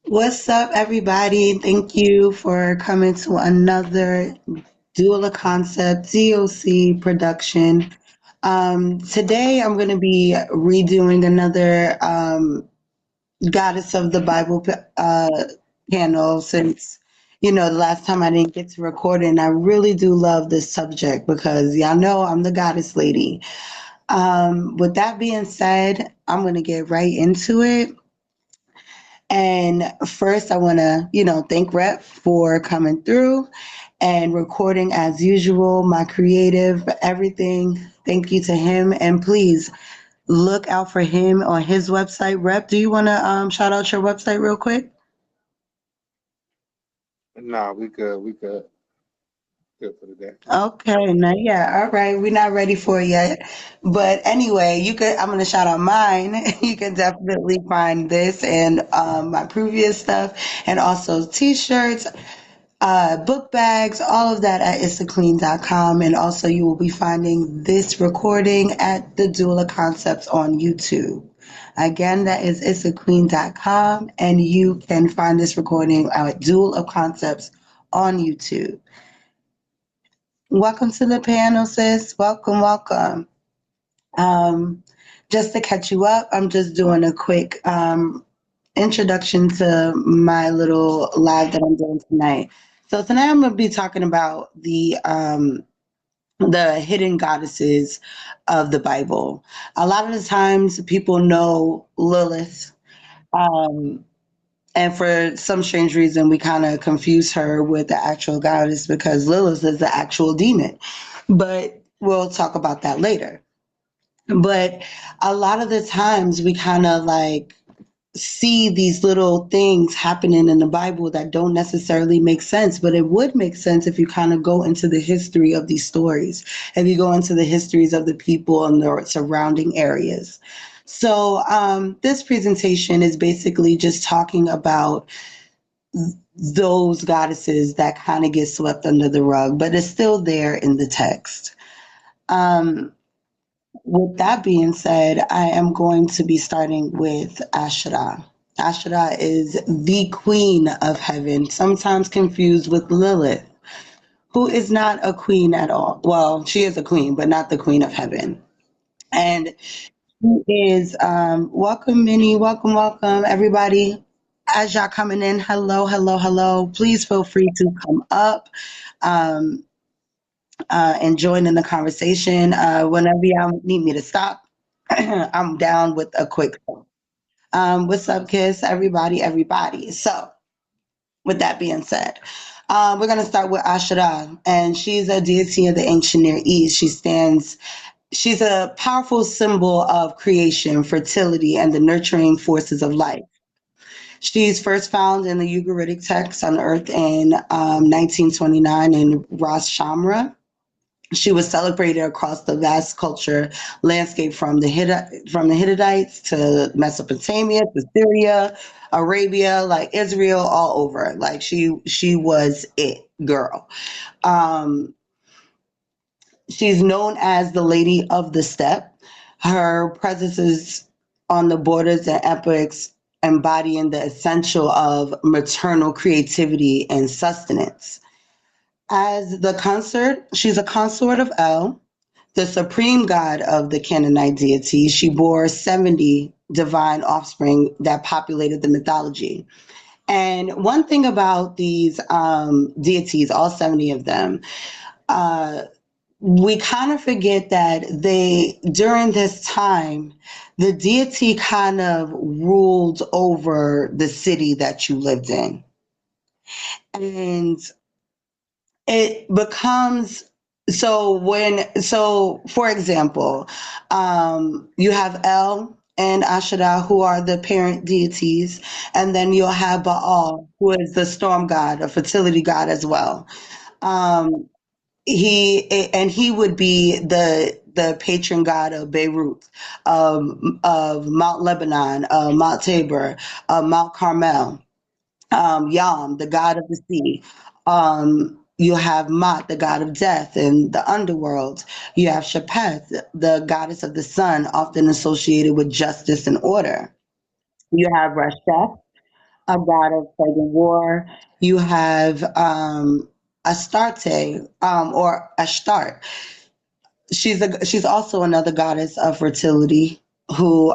What's up, everybody? Thank you for coming to another Dual of Concept DOC production. Today, I'm going to be redoing another Goddess of the Bible panel since, the last time I didn't get to record it. And I really do love this subject because y'all know I'm the goddess lady. With that being said, I'm going to get right into it. And first, I want to, thank Rep for coming through and recording as usual, my creative, everything. Thank you to him. And please look out for him on his website. Rep, do you want to shout out your website real quick? Nah, we good. We good. Good for the day. Okay, not yet. All right, we're not ready for it yet. But anyway, I'm gonna shout out mine. You can definitely find this and my previous stuff and also t-shirts, book bags, all of that at itsaclean.com. And also you will be finding this recording at the Duel of Concepts on YouTube. Again, that is itsaclean.com, and you can find this recording at Duel of Concepts on YouTube. Welcome to the panel, sis. Welcome, welcome. Um, just to catch you up, I'm just doing a quick introduction to my little live that I'm doing tonight. So tonight I'm going to be talking about the hidden goddesses of the Bible. A lot of the times people know Lilith, um, and for some strange reason we kind of confuse her with the actual goddess because Lilith is the actual demon. But we'll talk about that later. But a lot of the times we kind of like see these little things happening in the Bible that don't necessarily make sense, but it would make sense if you kind of go into the history of these stories, if you go into the histories of the people and the surrounding areas. So, this presentation is basically just talking about those goddesses that kind of get swept under the rug, but it's still there in the text. Um, with that being said, I am going to be starting with Asherah. Asherah is the queen of heaven, sometimes confused with Lilith, who is not a queen at all. Well, she is a queen, but not the queen of heaven. And she is, welcome, Minnie, welcome, welcome, everybody. As y'all coming in, hello, hello, hello. Please feel free to come up. Um, and join in the conversation. Whenever y'all need me to stop, I'm down with a quick. What's up, Kiss? Everybody, everybody. So, with that being said, we're going to start with Asherah, and she's a deity of the ancient Near East. She's a powerful symbol of creation, fertility, and the nurturing forces of life. She's first found in the Ugaritic text unearthed in 1929 in Ras Shamra. She was celebrated across the vast culture landscape from the Hittites to Mesopotamia to Syria, Arabia, like Israel, all over. Like she was it girl. Um, she's known as the Lady of the Steppe. Her presence is on the borders and epics, embodying the essential of maternal creativity and sustenance. As the consort, she's a consort of El, the supreme god of the Canaanite deity. She bore 70 divine offspring that populated the mythology. And one thing about these deities, all 70 of them, uh, we kind of forget that during this time, the deity kind of ruled over the city that you lived in. And it becomes for example, you have El and Asherah, who are the parent deities, and then you'll have Baal, who is the storm god, a fertility god as well. um, he would be the patron god of Beirut, of Mount Lebanon, Mount Tabor, Mount Carmel. Yam, the god of the sea. You have Mat, the god of death and the underworld. You have Shapeth, the goddess of the sun, often associated with justice and order. You have Rasheth, a god of plague and war. You have Astarte, or Ashtart. She's also another goddess of fertility who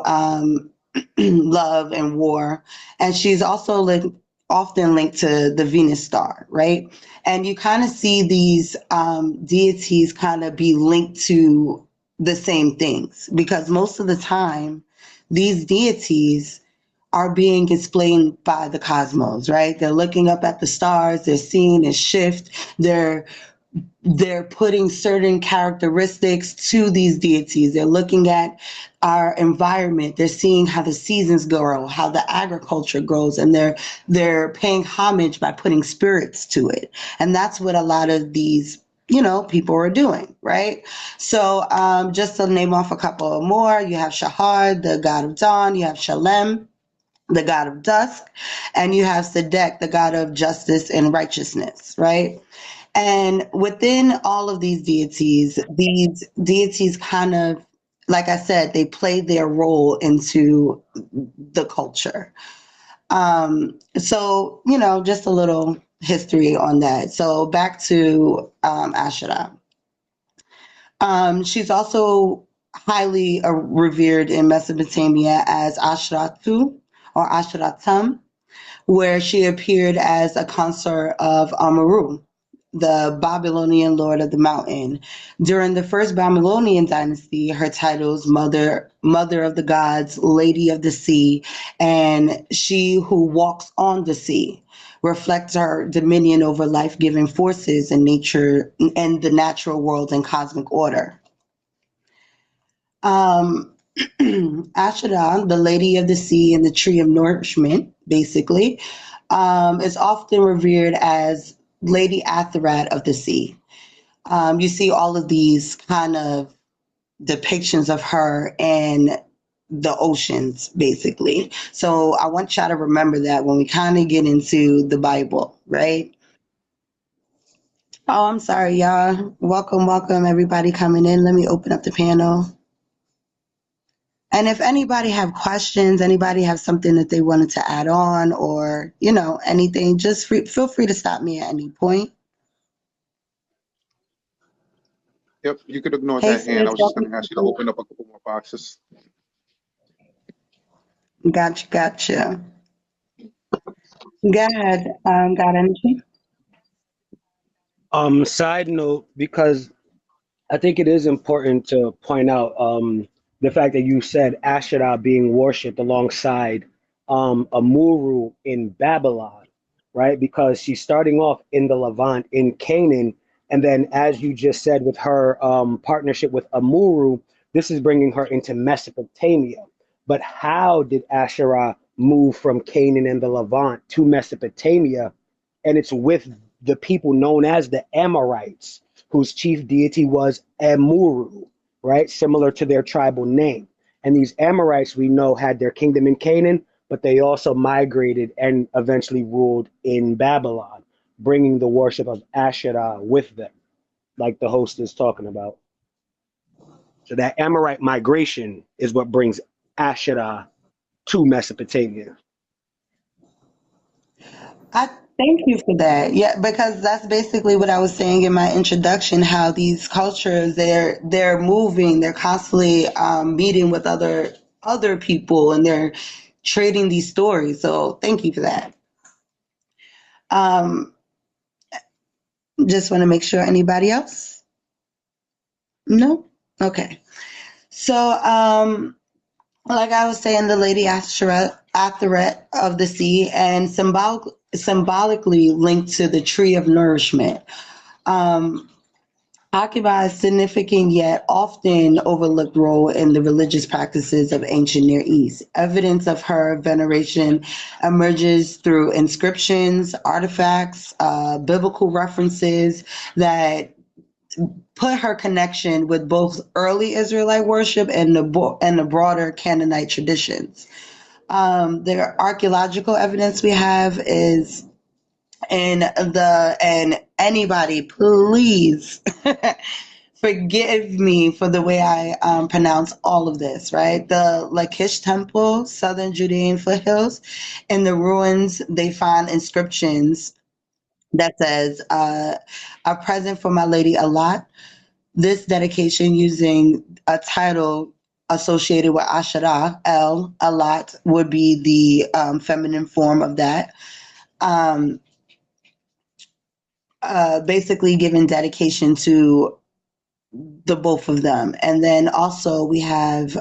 love and war, and she's also often linked to the Venus star, right? And you kind of see these deities kind of be linked to the same things because most of the time these deities are being explained by the cosmos, right? They're looking up at the stars, they're seeing a shift, they're putting certain characteristics to these deities. They're looking at our environment. They're seeing how the seasons grow, how the agriculture grows, and they're paying homage by putting spirits to it. And that's what a lot of these people are doing, right? So just to name off a couple more, you have Shahar, the god of dawn. You have Shalem, the god of dusk, and you have Sedek, the god of justice and righteousness, right? And within all of these deities kind of, like I said, they play their role into the culture. So, just a little history on that. So back to Asherah. She's also highly revered in Mesopotamia as Asheratu or Asheratum, where she appeared as a consort of Amaru, the Babylonian lord of the mountain. During the first Babylonian dynasty, her titles Mother of the Gods, Lady of the Sea, and She Who Walks on the Sea reflects her dominion over life-giving forces in nature and the natural world and cosmic order. Um, Asherah, the Lady of the Sea and the Tree of Nourishment, basically, is often revered as Lady Atherat of the Sea. You see all of these kind of depictions of her in the oceans, basically. So I want y'all to remember that when we kind of get into the Bible, right? Oh, I'm sorry, y'all. Welcome, welcome, everybody coming in. Let me open up the panel. And if anybody have questions, anybody have something that they wanted to add on or, anything, just feel free to stop me at any point. Yep, you could ignore Hey, that hand. I sis, was just going welcome. to ask you to open up a couple more boxes. Gotcha. Go ahead, God Energy. Side note, because I think it is important to point out the fact that you said Asherah being worshipped alongside Amuru in Babylon, right? Because she's starting off in the Levant in Canaan, and then as you just said with her partnership with Amuru, this is bringing her into Mesopotamia. But how did Asherah move from Canaan and the Levant to Mesopotamia? And it's with the people known as the Amorites, whose chief deity was Amuru, right? Similar to their tribal name. And these Amorites, we know, had their kingdom in Canaan, but they also migrated and eventually ruled in Babylon, bringing the worship of Asherah with them, like the host is talking about. So that Amorite migration is what brings Asherah to Mesopotamia. I thank you for that. Yeah, because that's basically what I was saying in my introduction, how these cultures they're moving, they're constantly meeting with other people and they're trading these stories. So thank you for that. Um, just want to make sure anybody else? No? Okay. So like I was saying, the Lady Asherah, Atheret of the Sea, and symbolically linked to the Tree of Nourishment, um, occupies significant yet often overlooked role in the religious practices of ancient Near East. Evidence of her veneration emerges through inscriptions, artifacts, biblical references that put her connection with both early Israelite worship and the broader Canaanite traditions. The archaeological evidence we have is and anybody please forgive me for the way I pronounce all of this, right? The Lachish Temple, southern Judean foothills. In the ruins, they find inscriptions that says, a present for my lady Alat. This dedication using a title associated with Asherah, El, Alat, would be the feminine form of that. Um, basically giving dedication to the both of them. And then also we have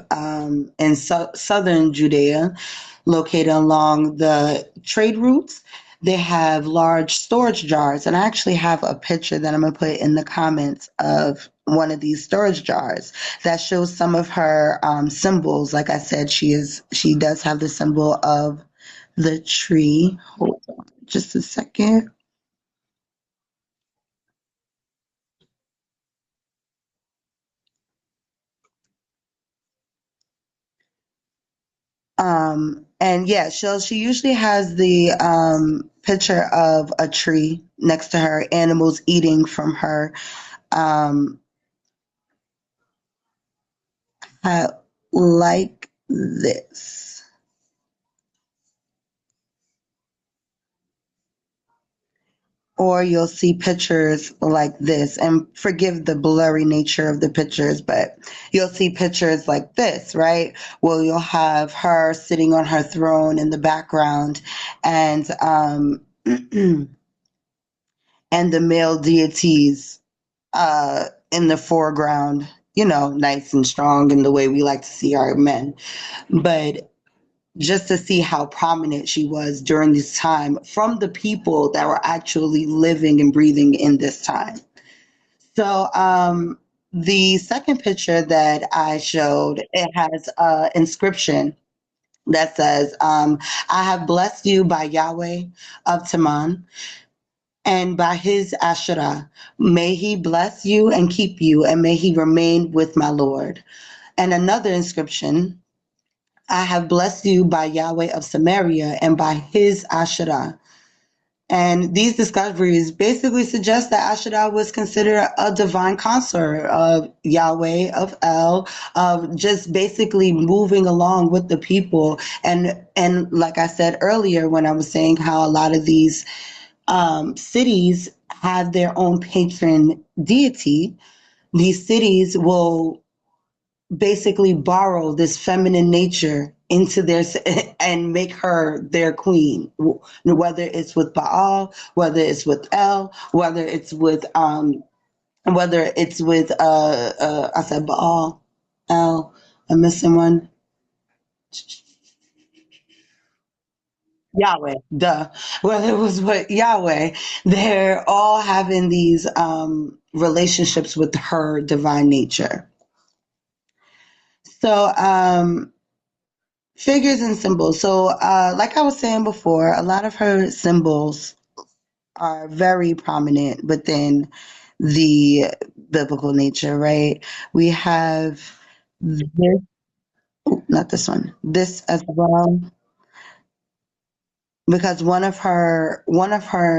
in southern Judea, located along the trade routes, they have large storage jars. And I actually have a picture that I'm going to put in the comments of one of these storage jars that shows some of her symbols. Like I said, she does have the symbol of the tree. Hold on just a second. And yeah, she usually has the picture of a tree next to her, animals eating from her. Um, like this. Or you'll see pictures like this, and forgive the blurry nature of the pictures, but you'll see pictures like this, right? Well, you'll have her sitting on her throne in the background, and and the male deities in the foreground, nice and strong in the way we like to see our men. But just to see how prominent she was during this time from the people that were actually living and breathing in this time. So the second picture that I showed, it has an inscription that says, I have blessed you by Yahweh of Teman and by his Asherah. May he bless you and keep you, and may he remain with my Lord. And another inscription, I have blessed you by Yahweh of Samaria and by his Asherah. And these discoveries basically suggest that Asherah was considered a divine consort of Yahweh, of El, of just basically moving along with the people. And like I said earlier, when I was saying how a lot of these cities have their own patron deity, these cities will basically borrow this feminine nature into their and make her their queen, whether it's with Baal, whether it's with El, whether it's with I said Baal, El, I'm missing one. Yahweh, duh. Whether it was with Yahweh, they're all having these relationships with her divine nature. So figures and symbols. So like I was saying before, a lot of her symbols are very prominent within the biblical nature, right? We have this, not this one, this as well, because one of her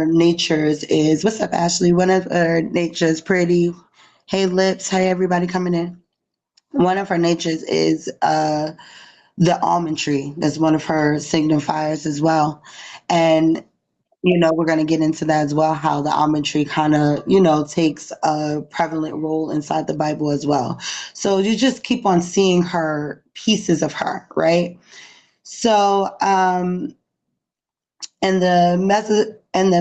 natures is, what's up, Ashley? One of her natures, pretty. Hey, lips. Hey, everybody coming in. One of her natures is the almond tree. That's one of her signifiers as well. And we're going to get into that as well, how the almond tree kind of, takes a prevalent role inside the Bible as well. So you just keep on seeing her, pieces of her, right? So in the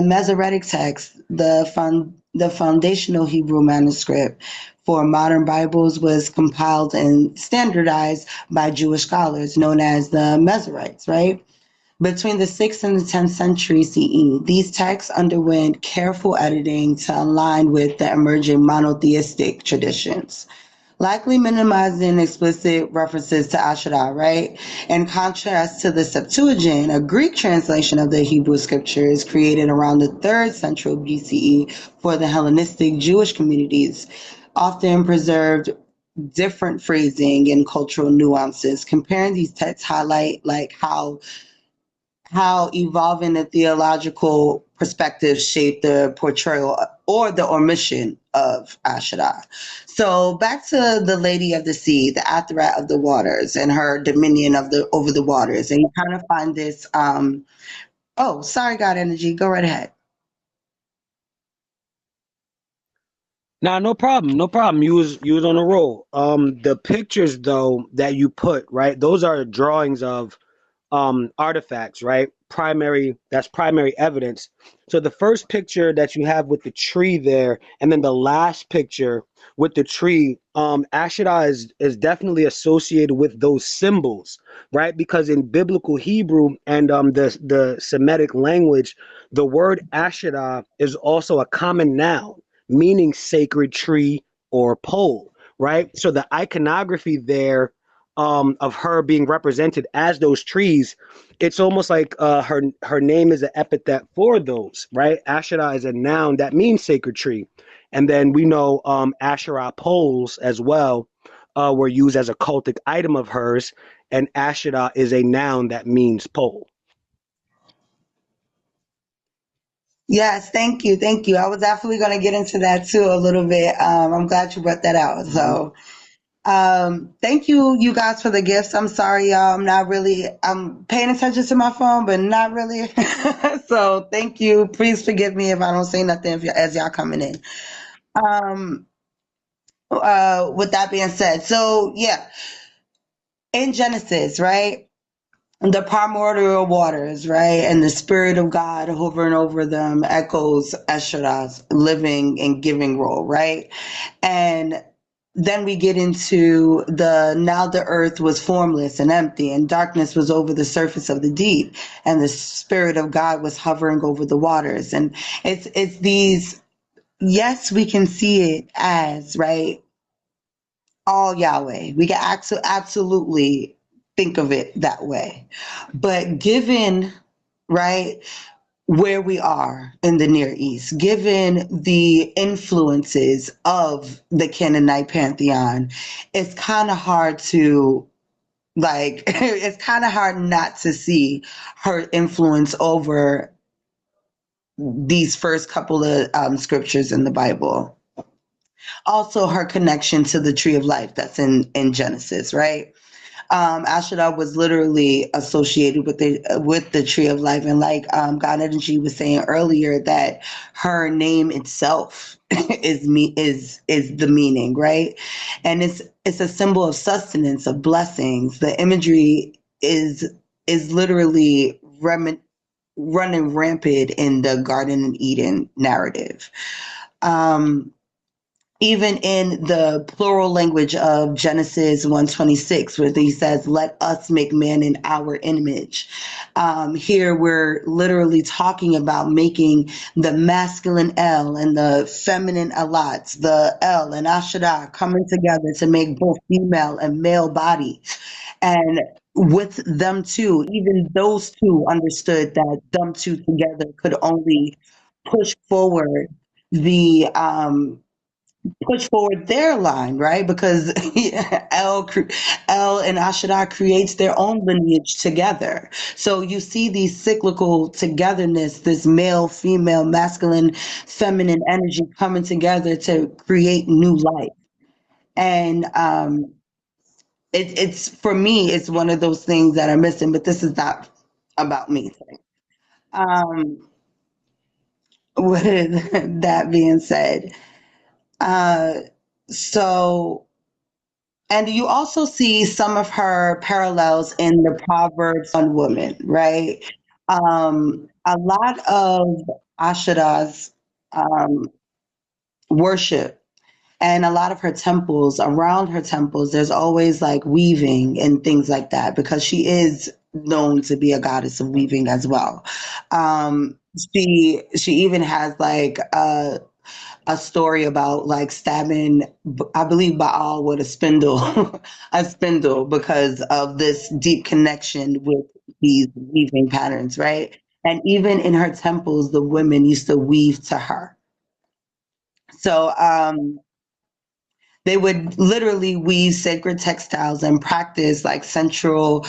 Masoretic text, the foundational Hebrew manuscript for modern Bibles was compiled and standardized by Jewish scholars known as the Masoretes, right? Between the 6th and the 10th century CE, these texts underwent careful editing to align with the emerging monotheistic traditions, likely minimizing explicit references to Asherah, right? In contrast to the Septuagint, a Greek translation of the Hebrew scriptures created around the 3rd century BCE for the Hellenistic Jewish communities, often preserved different phrasing and cultural nuances. Comparing these texts highlight like how evolving the theological perspective shaped the portrayal or the omission of Asherah. So back to the Lady of the Sea, the Atherat of the waters, and her dominion of the over the waters. And you kind of find this. Oh, sorry, God Energy. Go right ahead. Nah, no problem, no problem. You was on a roll. The pictures though that you put, right? Those are drawings of artifacts, right? That's primary evidence. So the first picture that you have with the tree there, and then the last picture with the tree, Asherah is definitely associated with those symbols, right? Because in biblical Hebrew and the Semitic language, the word Asherah is also a common noun meaning sacred tree or pole, right? So the iconography there of her being represented as those trees, it's almost like her name is an epithet for those, right? Asherah is a noun that means sacred tree, and then we know Asherah poles as well were used as a cultic item of hers, and Asherah is a noun that means pole. Yes, thank you, thank you. I was definitely going to get into that too a little bit. I'm glad you brought that out. So. Thank you, you guys, for the gifts. I'm sorry, y'all. I'm paying attention to my phone, but not really. So thank you. Please forgive me if I don't say nothing as y'all coming in. Um, with that being said, so yeah, in Genesis, right? The primordial waters, right? And the spirit of God hovering over them echoes Esherah's living and giving role, right? And then we get into now the earth was formless and empty, and darkness was over the surface of the deep, and the spirit of God was hovering over the waters. And it's these, yes, we can see it as, right, all Yahweh. We can absolutely think of it that way. But given, right, where we are in the Near East, given the influences of the Canaanite pantheon, it's kind of hard to it's kind of hard not to see her influence over these first couple of scriptures in the Bible. Also, her connection to the tree of life that's in Genesis, right? Asherah was literally associated with the tree of life, and like God Energy was saying earlier, that her name itself is the meaning, right? And it's a symbol of sustenance, of blessings. The imagery is literally running rampant in the Garden of Eden narrative. Even in the plural language of Genesis 1:26, where he says, let us make man in our image. Here we're literally talking about making the masculine El and the feminine Alat, the El and Asherah, coming together to make both female and male body. And with them two, even those two understood that them two together could only push forward the push forward their line, right? Because El and Asherah creates their own lineage together. So you see these cyclical togetherness, this male, female, masculine, feminine energy coming together to create new life. And it's for me, it's one of those things that are missing, but this is not about me today. Um, with that being said, uh, so and you also see some of her parallels in the Proverbs on women, right? A lot of Asherah's worship and a lot of her temples, around her temples, there's always like weaving and things like that, because she is known to be a goddess of weaving as well. She even has like a story about like stabbing, I believe, Baal with a spindle, a spindle, because of this deep connection with these weaving patterns, right? And even in her temples, the women used to weave to her. So they would literally weave sacred textiles and practice like central,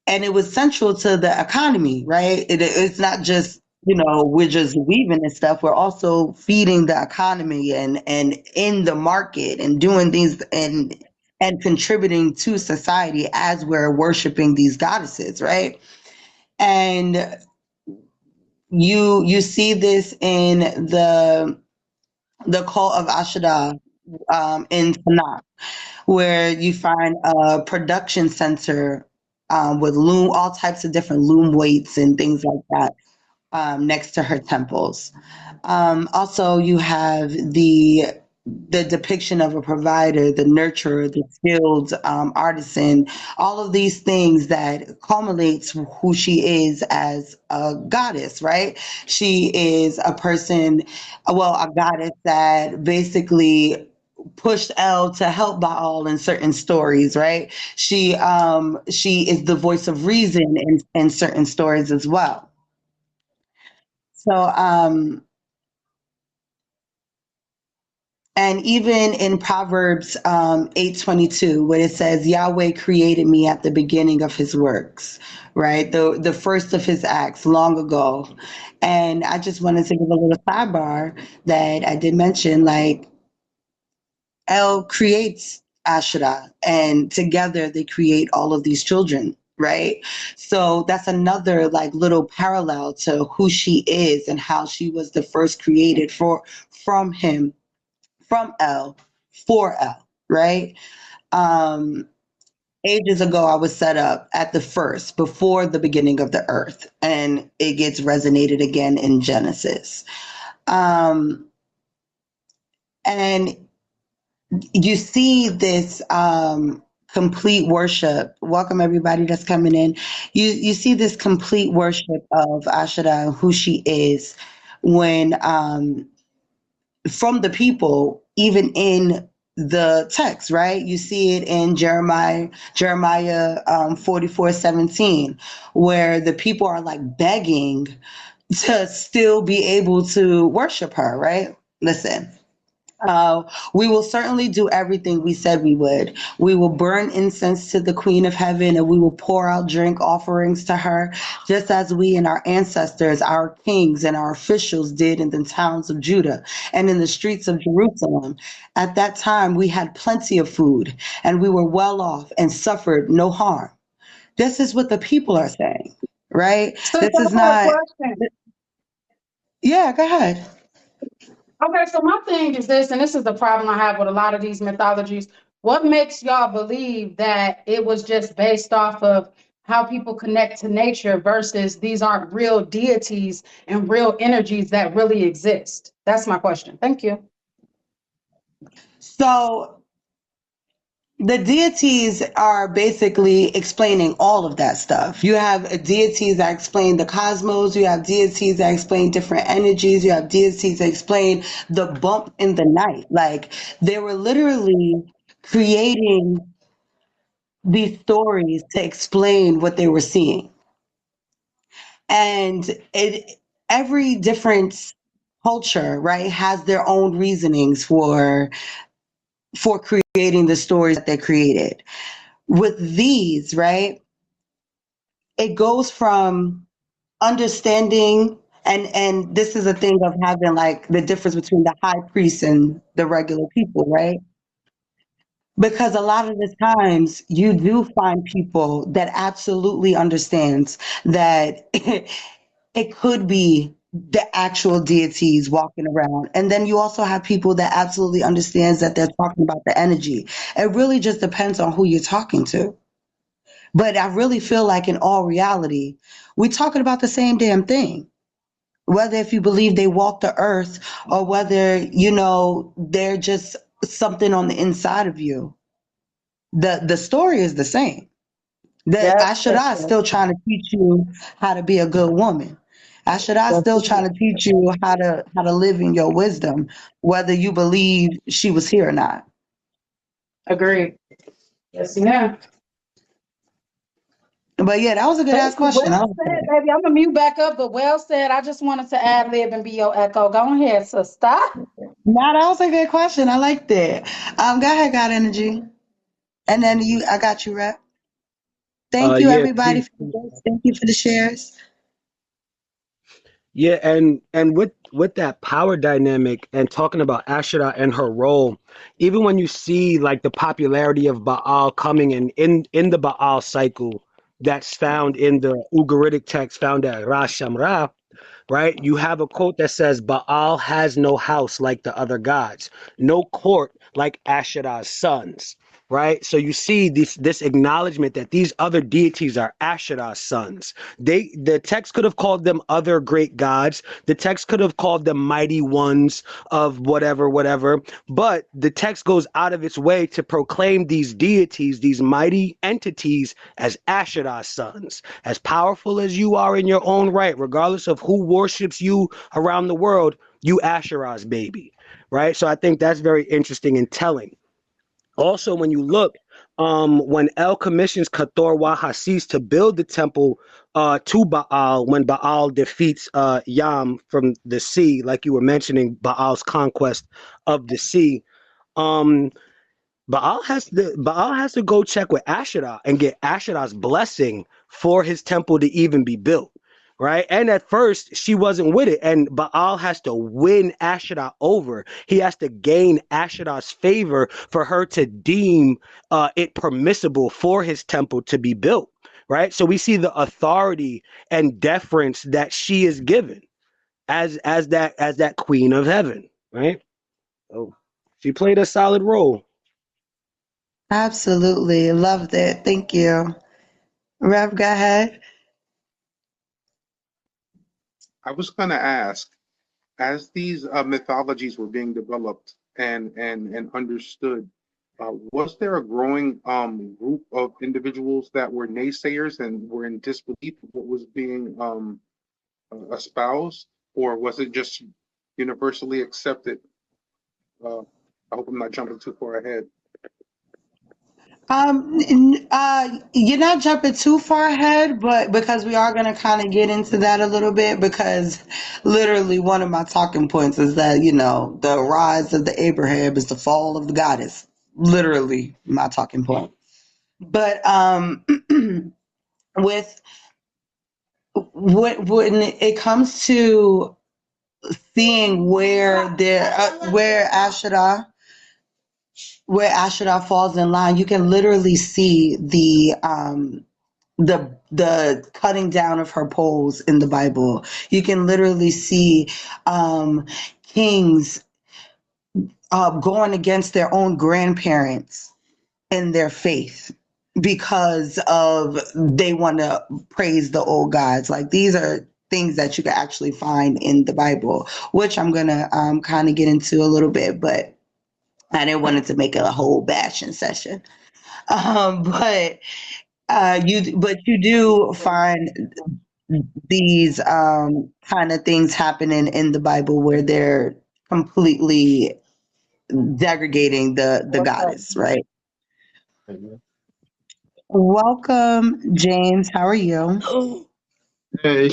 and it was central to the economy, right? It's not just we're just weaving and stuff. We're also feeding the economy and in the market and doing things and contributing to society as we're worshiping these goddesses, right? And you see this in the cult of Asherah in Tanakh, where you find a production center with loom, all types of different loom weights and things like that next to her temples. Also, you have the depiction of a provider, the nurturer, the skilled artisan, all of these things that culminates who she is as a goddess, right? She is a person, well, a goddess that basically pushed El to help Baal in certain stories, right? She is the voice of reason in certain stories as well. So, and even in Proverbs 8:22, where it says, Yahweh created me at the beginning of his works, right? The first of his acts long ago. And I just wanted to give a little sidebar that I did mention, like, El creates Asherah, and together they create all of these children, right? So that's another like little parallel to who she is and how she was the first created from him, from El, for El, right? Um, Ages ago, I was set up at the first, before the beginning of the earth, and it gets resonated again in Genesis. Um, and you see this complete worship. Welcome everybody that's coming in. You see this complete worship of Asherah and who she is when from the people, even in the text, right? You see it in Jeremiah 44:17, where the people are like begging to still be able to worship her, right? Listen. We will certainly do everything we said we would. We will burn incense to the Queen of Heaven, and we will pour out drink offerings to her, just as we and our ancestors, our kings and our officials did in the towns of Judah and in the streets of Jerusalem. At that time, we had plenty of food, and we were well off and suffered no harm. This is what the people are saying, right? So This is I have a not, question. yeah, go ahead. Okay, so my thing is this, and this is the problem I have with a lot of these mythologies. What makes y'all believe that it was just based off of how people connect to nature versus these aren't real deities and real energies that really exist? That's my question. Thank you. So the deities are basically explaining all of that stuff. You have deities that explain the cosmos, you have deities that explain different energies, you have deities that explain the bump in the night. Like they were literally creating these stories to explain what they were seeing. And every different culture, right, has their own reasonings for creating the stories that they created. With these, right, it goes from understanding, and this is a thing of having like the difference between the high priest and the regular people, right? Because a lot of the times you do find people that absolutely understands that it could be the actual deities walking around. And then you also have people that absolutely understands that they're talking about the energy. It really just depends on who you're talking to. But I really feel like in all reality, we're talking about the same damn thing. Whether if you believe they walk the earth or whether, they're just something on the inside of you. The story is the same. The Yeah, Asherah is still trying to teach you how to be a good woman. Asherah is still trying to teach you how to live in your wisdom, whether you believe she was here or not. agreed. Yes, yeah. But yeah, that was a good Thank ass you. question. I Well like said, that. baby. I'm gonna mute back up, but well said. I just wanted to ad lib and be your echo. Go ahead, sister. Nah, that was a good question. I liked it. Go ahead, God Energy. And then I got you, Rep. Thank you, Yeah, everybody, peace. for the gifts. Thank you for the shares. Yeah, and with that power dynamic and talking about Asherah and her role, even when you see like the popularity of Baal coming in the Baal cycle that's found in the Ugaritic text found at Ras Shamra, right? You have a quote that says, Baal has no house like the other gods, no court like Asherah's sons, right? So you see this acknowledgement that these other deities are Asherah's sons. The text could have called them other great gods. The text could have called them mighty ones of whatever, whatever. But the text goes out of its way to proclaim these deities, these mighty entities, as Asherah's sons. As powerful as you are in your own right, regardless of who worships you around the world, you Asherah's baby, right? So I think that's very interesting and telling. Also, when you look, when El commissions Kathor Wahasis to build the temple to Baal, when Baal defeats Yam from the sea, like you were mentioning, Baal's conquest of the sea, um, Baal has to go check with Asherah and get Asherah's blessing for his temple to even be built, right? And at first she wasn't with it, and Baal has to win Asherah over. He has to gain Asherah's favor for her to deem it permissible for his temple to be built, right? So we see the authority and deference that she is given as that queen of heaven, right? So she played a solid role. Absolutely. Loved it. Thank you. Rev, go ahead. I was going to ask, as these mythologies were being developed and understood, was there a growing group of individuals that were naysayers and were in disbelief of what was being espoused, or was it just universally accepted? I hope I'm not jumping too far ahead. You're not jumping too far ahead, but because we are going to kind of get into that a little bit, because literally one of my talking points is that, the rise of the Abraham is the fall of the goddess. Literally my talking point. But with when it comes to seeing where Asherah falls in line, you can literally see the cutting down of her poles in the Bible. You can literally see kings going against their own grandparents in their faith because of they want to praise the old gods. Like, these are things that you can actually find in the Bible, which I'm gonna kind of get into a little bit, but I didn't want it to make it a whole bashing session. But you do find these kind of things happening in the Bible where they're completely degrading the goddess, right? Welcome, James. How are you? Hey,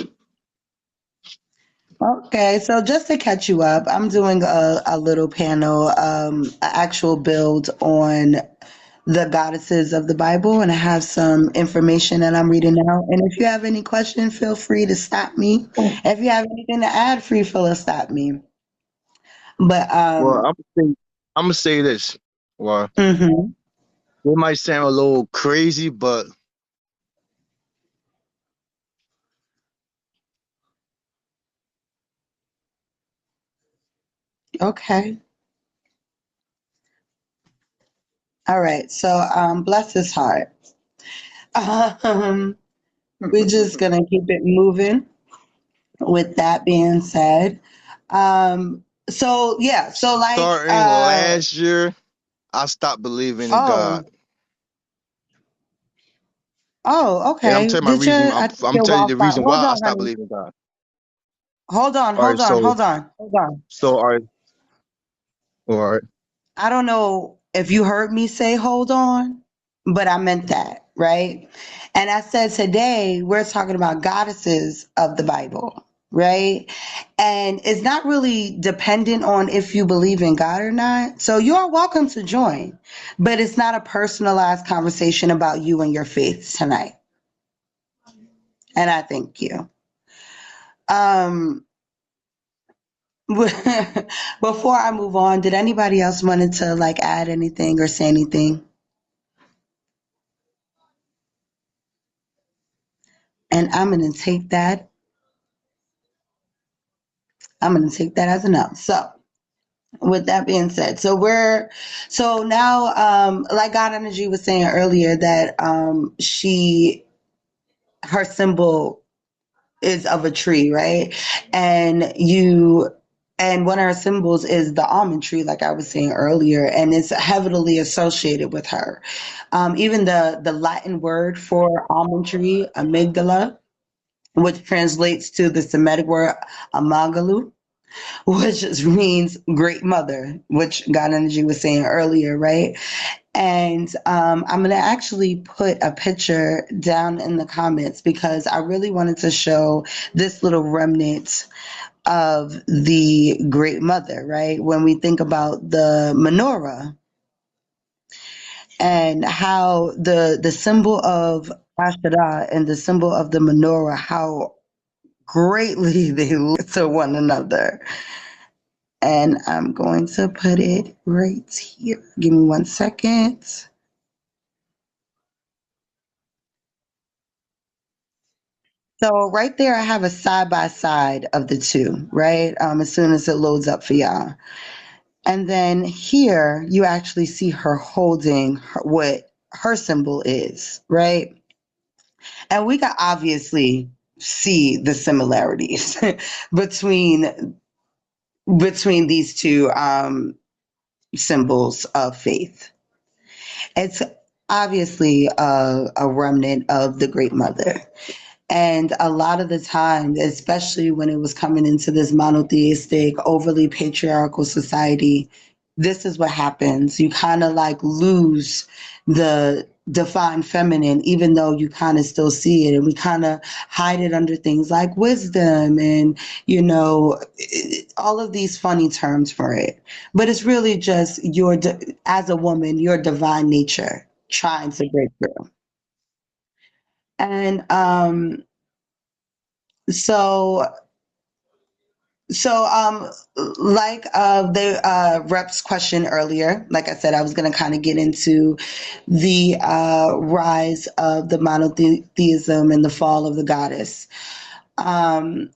Okay, so just to catch you up, I'm doing a little panel, an actual build on the goddesses of the Bible, and I have some information that I'm reading now. And if you have any questions, feel free to stop me. If you have anything to add, feel to stop me. But well, I'm gonna say this. Well, mhm. it might sound a little crazy, but Okay. All right. So bless his heart. Um, we're just gonna keep it moving. With that being said, so yeah, so like starting last year, I stopped believing in oh God. And I'm okay. telling you my Did reason. your I'm I think I'm your telling you Wi-Fi? the reason why Hold I on, stopped honey. believing in God. Hold on, All right, hold on, so hold on, hold on. so all right. I don't know if you heard me say hold on, but I meant that, right? And I said today we're talking about goddesses of the Bible, right? And it's not really dependent on if you believe in God or not. So you're welcome to join, but it's not a personalized conversation about you and your faith tonight. And I thank you. before I move on, did anybody else wanted to like add anything or say anything? And I'm gonna take that. I'm gonna take that as a no. So with that being said, so now like God Energy was saying earlier that her symbol is of a tree, right? And one of her symbols is the almond tree, like I was saying earlier, and it's heavily associated with her. Even the Latin word for almond tree, amygdala, which translates to the Semitic word amagalu, which just means great mother, which God Energy was saying earlier, right? And I'm going to actually put a picture down in the comments because I really wanted to show this little remnant of the Great Mother, right? When we think about the menorah and how the symbol of Asherah and the symbol of the menorah, how greatly they look to one another. And I'm going to put it right here. Give me 1 second. So right there, I have a side by side of the two, right? As soon as it loads up for y'all. And then here, you actually see her holding what her symbol is, right? And we can obviously see the similarities between these two symbols of faith. It's obviously a remnant of the Great Mother. And a lot of the time, especially when it was coming into this monotheistic, overly patriarchal society, this is what happens. You kind of like lose the divine feminine, even though you kind of still see it. And we kind of hide it under things like wisdom and, all of these funny terms for it. But it's really just as a woman, your divine nature trying to break through. And so like the rep's question earlier, like I said, I was going to kind of get into the rise of the monotheism and the fall of the goddess. And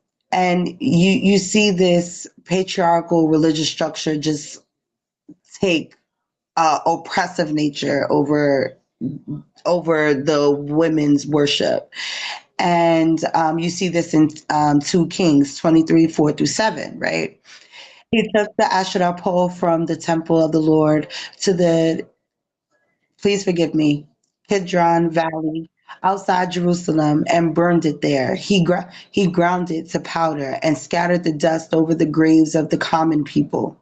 you see this patriarchal religious structure just take oppressive nature over the women's worship. And you see this in 2 Kings 23, 4-7, right? He took the Asherah pole from the temple of the Lord to the, please forgive me, Kidron Valley outside Jerusalem and burned it there. He ground it to powder and scattered the dust over the graves of the common people.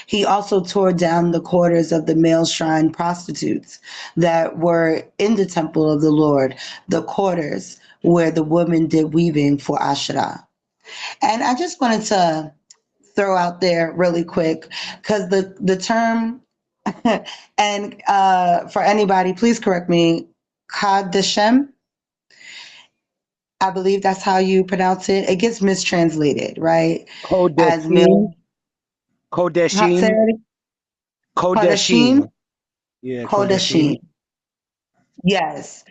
He also tore down the quarters of the male shrine prostitutes that were in the temple of the Lord, the quarters where the women did weaving for Asherah. And I just wanted to throw out there really quick, because the term, and for anybody, please correct me, Kadeshem, I believe that's how you pronounce it. It gets mistranslated, right? As male. Kodeshim. Kodeshim. Yeah, Kodeshim. Yes.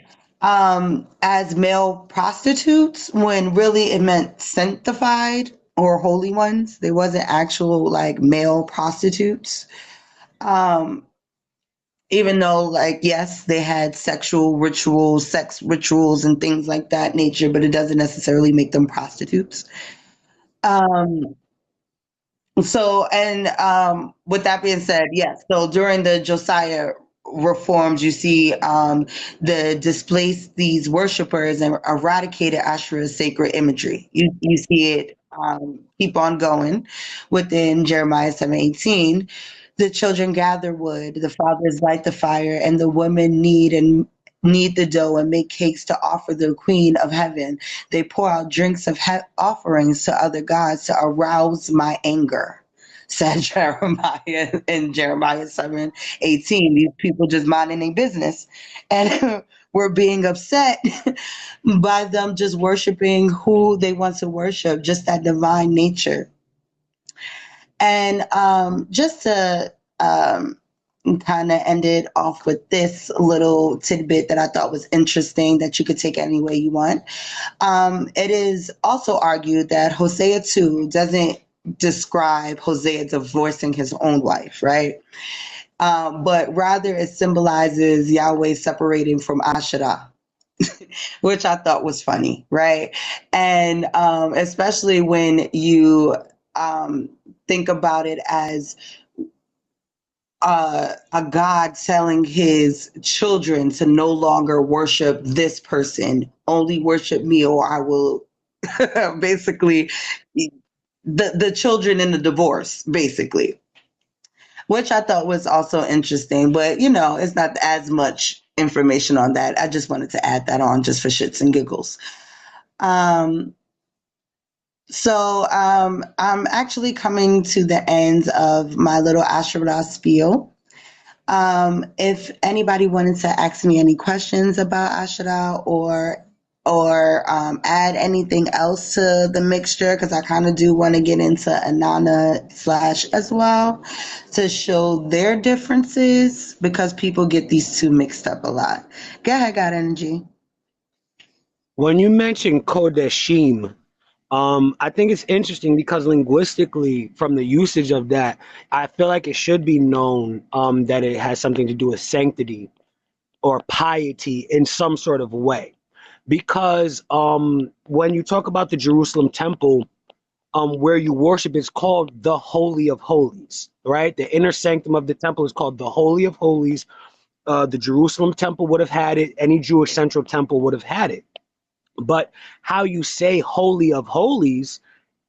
As male prostitutes, when really it meant sanctified or holy ones. They wasn't actual like male prostitutes. Even though, like, yes, they had sex rituals and things like that nature, but it doesn't necessarily make them prostitutes. Um, So, and with that being said, yes. So during the Josiah reforms, you see the displaced these worshipers and eradicated Asherah's sacred imagery. You see it keep on going within Jeremiah 7:18. The children gather wood, the fathers light the fire, and the women knead the dough and make cakes to offer the Queen of Heaven. They pour out drinks of offerings to other gods to arouse my anger, said Jeremiah in Jeremiah 7:18. These people just minding their business. And we're being upset by them just worshiping who they want to worship, just that divine nature. And just to kind of end it off with this little tidbit that I thought was interesting that you could take any way you want. It is also argued that Hosea 2 doesn't describe Hosea divorcing his own wife, right? But rather it symbolizes Yahweh separating from Asherah, which I thought was funny, right? And especially when you think about it as a God telling his children to no longer worship this person, only worship me, or I will basically the children in the divorce, basically, which I thought was also interesting. But it's not as much information on that. I just wanted to add that on just for shits and giggles. So I'm actually coming to the end of my little Asherah spiel. If anybody wanted to ask me any questions about Asherah or add anything else to the mixture, because I kind of do want to get into Inanna / as well to show their differences, because people get these two mixed up a lot. Go ahead, God Energy. When you mention Kodeshim, I think it's interesting because linguistically, from the usage of that, I feel like it should be known that it has something to do with sanctity or piety in some sort of way. Because when you talk about the Jerusalem temple, where you worship is called the Holy of Holies, right? The inner sanctum of the temple is called the Holy of Holies. The Jerusalem temple would have had it. Any Jewish central temple would have had it. But how you say Holy of Holies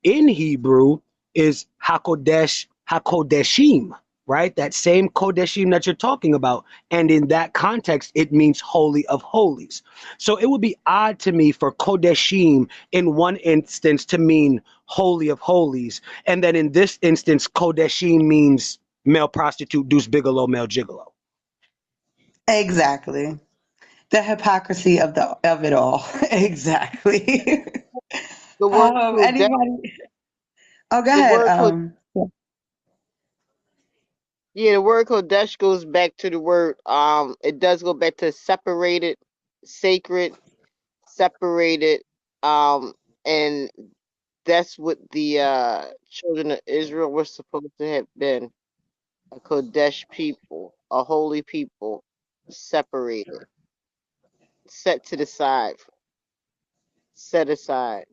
in Hebrew is Hakodesh, Hakodeshim, right? That same Kodeshim that you're talking about. And in that context, it means Holy of Holies. So it would be odd to me for Kodeshim in one instance to mean Holy of Holies. And then in this instance, Kodeshim means male prostitute, Deuce Bigelow, male gigolo. Exactly. The hypocrisy of it all. Exactly. The word Kodesh, Anybody? Oh, go the ahead. word the word Kodesh goes back to the word, it does go back to separated, sacred, separated, and that's what the children of Israel were supposed to have been, a Kodesh people, a holy people, separated, set to the side, set aside.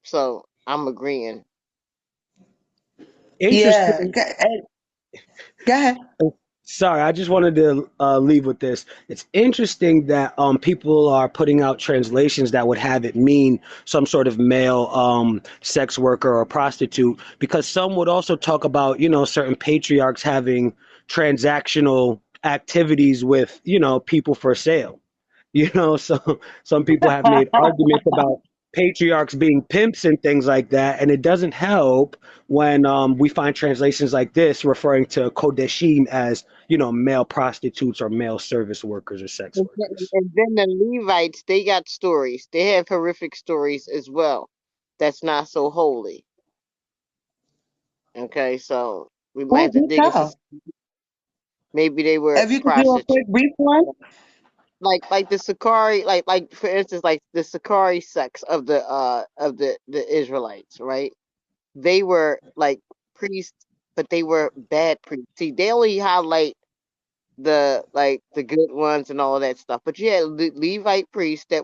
So I'm agreeing. Yeah. Interesting. Go ahead. Sorry, I just wanted to leave with this. It's interesting that people are putting out translations that would have it mean some sort of male sex worker or prostitute, because some would also talk about, certain patriarchs having transactional activities with, people for sale. So some people have made arguments about patriarchs being pimps and things like that, and it doesn't help when we find translations like this referring to Kodeshim as, male prostitutes or male service workers or sex workers. And then the Levites, they got stories. They have horrific stories as well. That's not so holy. Okay, so we might have to dig into. Maybe they were If you could do a prostitutes. quick brief one. Like the Sakari, like for instance, like the Sakari sects of the Israelites, right? They were like priests, but they were bad priests. See, they only highlight the good ones and all of that stuff. But you had Levite priests that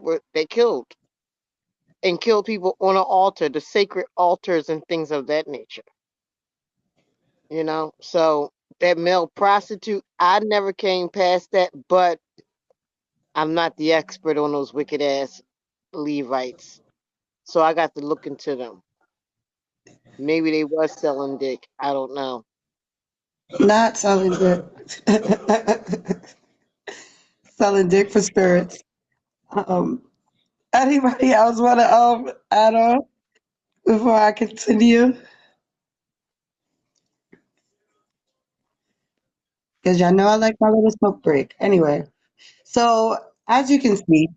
killed people on an altar, the sacred altars and things of that nature. So that male prostitute, I never came past that, but I'm not the expert on those wicked ass Levites. So I got to look into them. Maybe they was selling dick. I don't know. Not selling dick. Selling dick for spirits. Anybody else want to add on before I continue? Because y'all know I like my little smoke break. Anyway, so as you can see,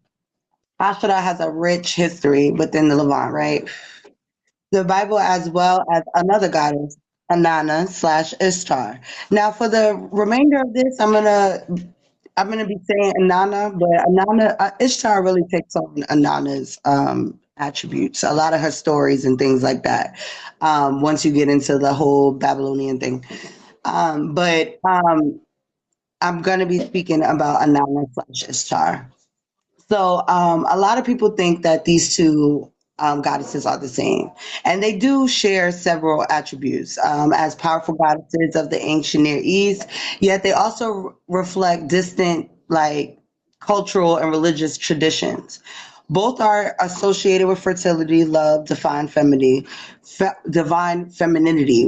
Asherah has a rich history within the Levant, right? the Bible, as well as another goddess, Inanna slash Ishtar. Now, for the remainder of this, I'm gonna be saying Inanna, but Inanna Ishtar really takes on Inanna's attributes, a lot of her stories and things like that. Once you get into the whole Babylonian thing, but I'm gonna be speaking about Inanna slash Ishtar. So a lot of people think that these two goddesses are the same, and they do share several attributes as powerful goddesses of the ancient Near East. Yet they also reflect distant, like cultural and religious traditions. Both are associated with fertility, love, divine femininity,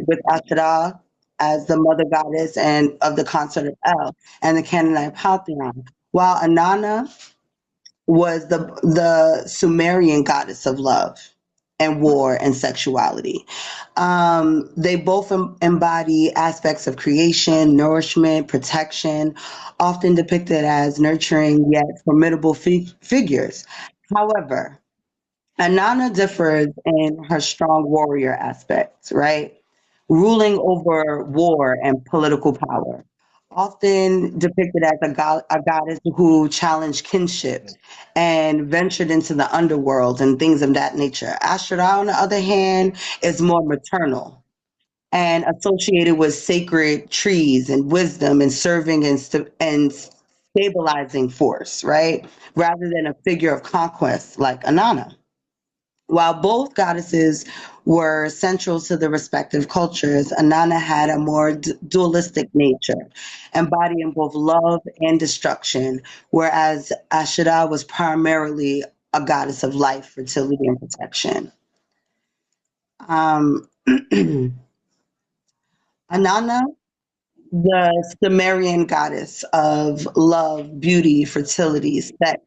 with Asherah as the mother goddess and of the consort of El and the Canaanite Pantheon, while Inanna was the Sumerian goddess of love and war and sexuality. They both embody aspects of creation, nourishment, protection, often depicted as nurturing yet formidable figures. However, Inanna differs in her strong warrior aspects, right? Ruling over war and political power, often depicted as a goddess who challenged kinship and ventured into the underworld and things of that nature. Asherah, on the other hand, is more maternal and associated with sacred trees and wisdom and serving and stabilizing force, right? Rather than a figure of conquest like Inanna. While both goddesses were central to the respective cultures, Inanna had a more dualistic nature, embodying both love and destruction, whereas Asherah was primarily a goddess of life, fertility, and protection. Um, Inanna, the Sumerian goddess of love, beauty, fertility, sex,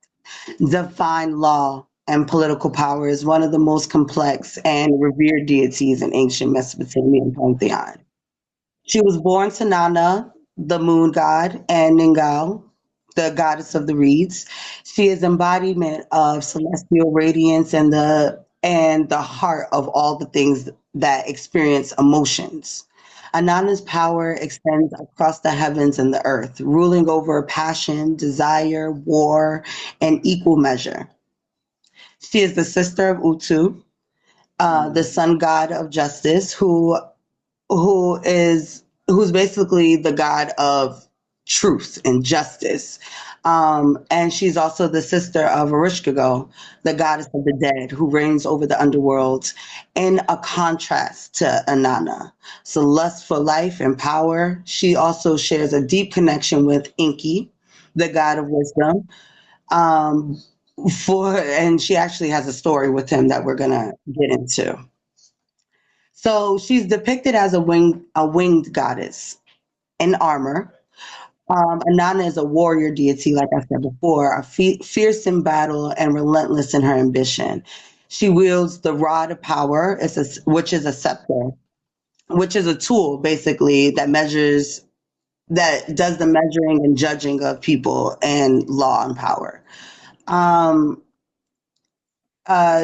divine law, and political power, is one of the most complex and revered deities in ancient Mesopotamian pantheon. She was born to Nana, the moon god, and Ningal, the goddess of the reeds. She is embodiment of celestial radiance and the heart of all the things that experience emotions. Anana's power extends across the heavens and the earth, ruling over passion, desire, war, and equal measure. She is the sister of Utu, the sun god of justice, who's basically the god of truth and justice. And she's also the sister of Erishkigal, the goddess of the dead, who reigns over the underworld, in a contrast to Inanna. So lust for life and power. She also shares a deep connection with Enki, the god of wisdom. Um, and she actually has a story with him that we're gonna get into. So she's depicted as a winged goddess in armor. Inanna is a warrior deity, like I said before, fierce in battle and relentless in her ambition. She wields the rod of power, which is a scepter, which is a tool basically that does the measuring and judging of people and law and power. Um,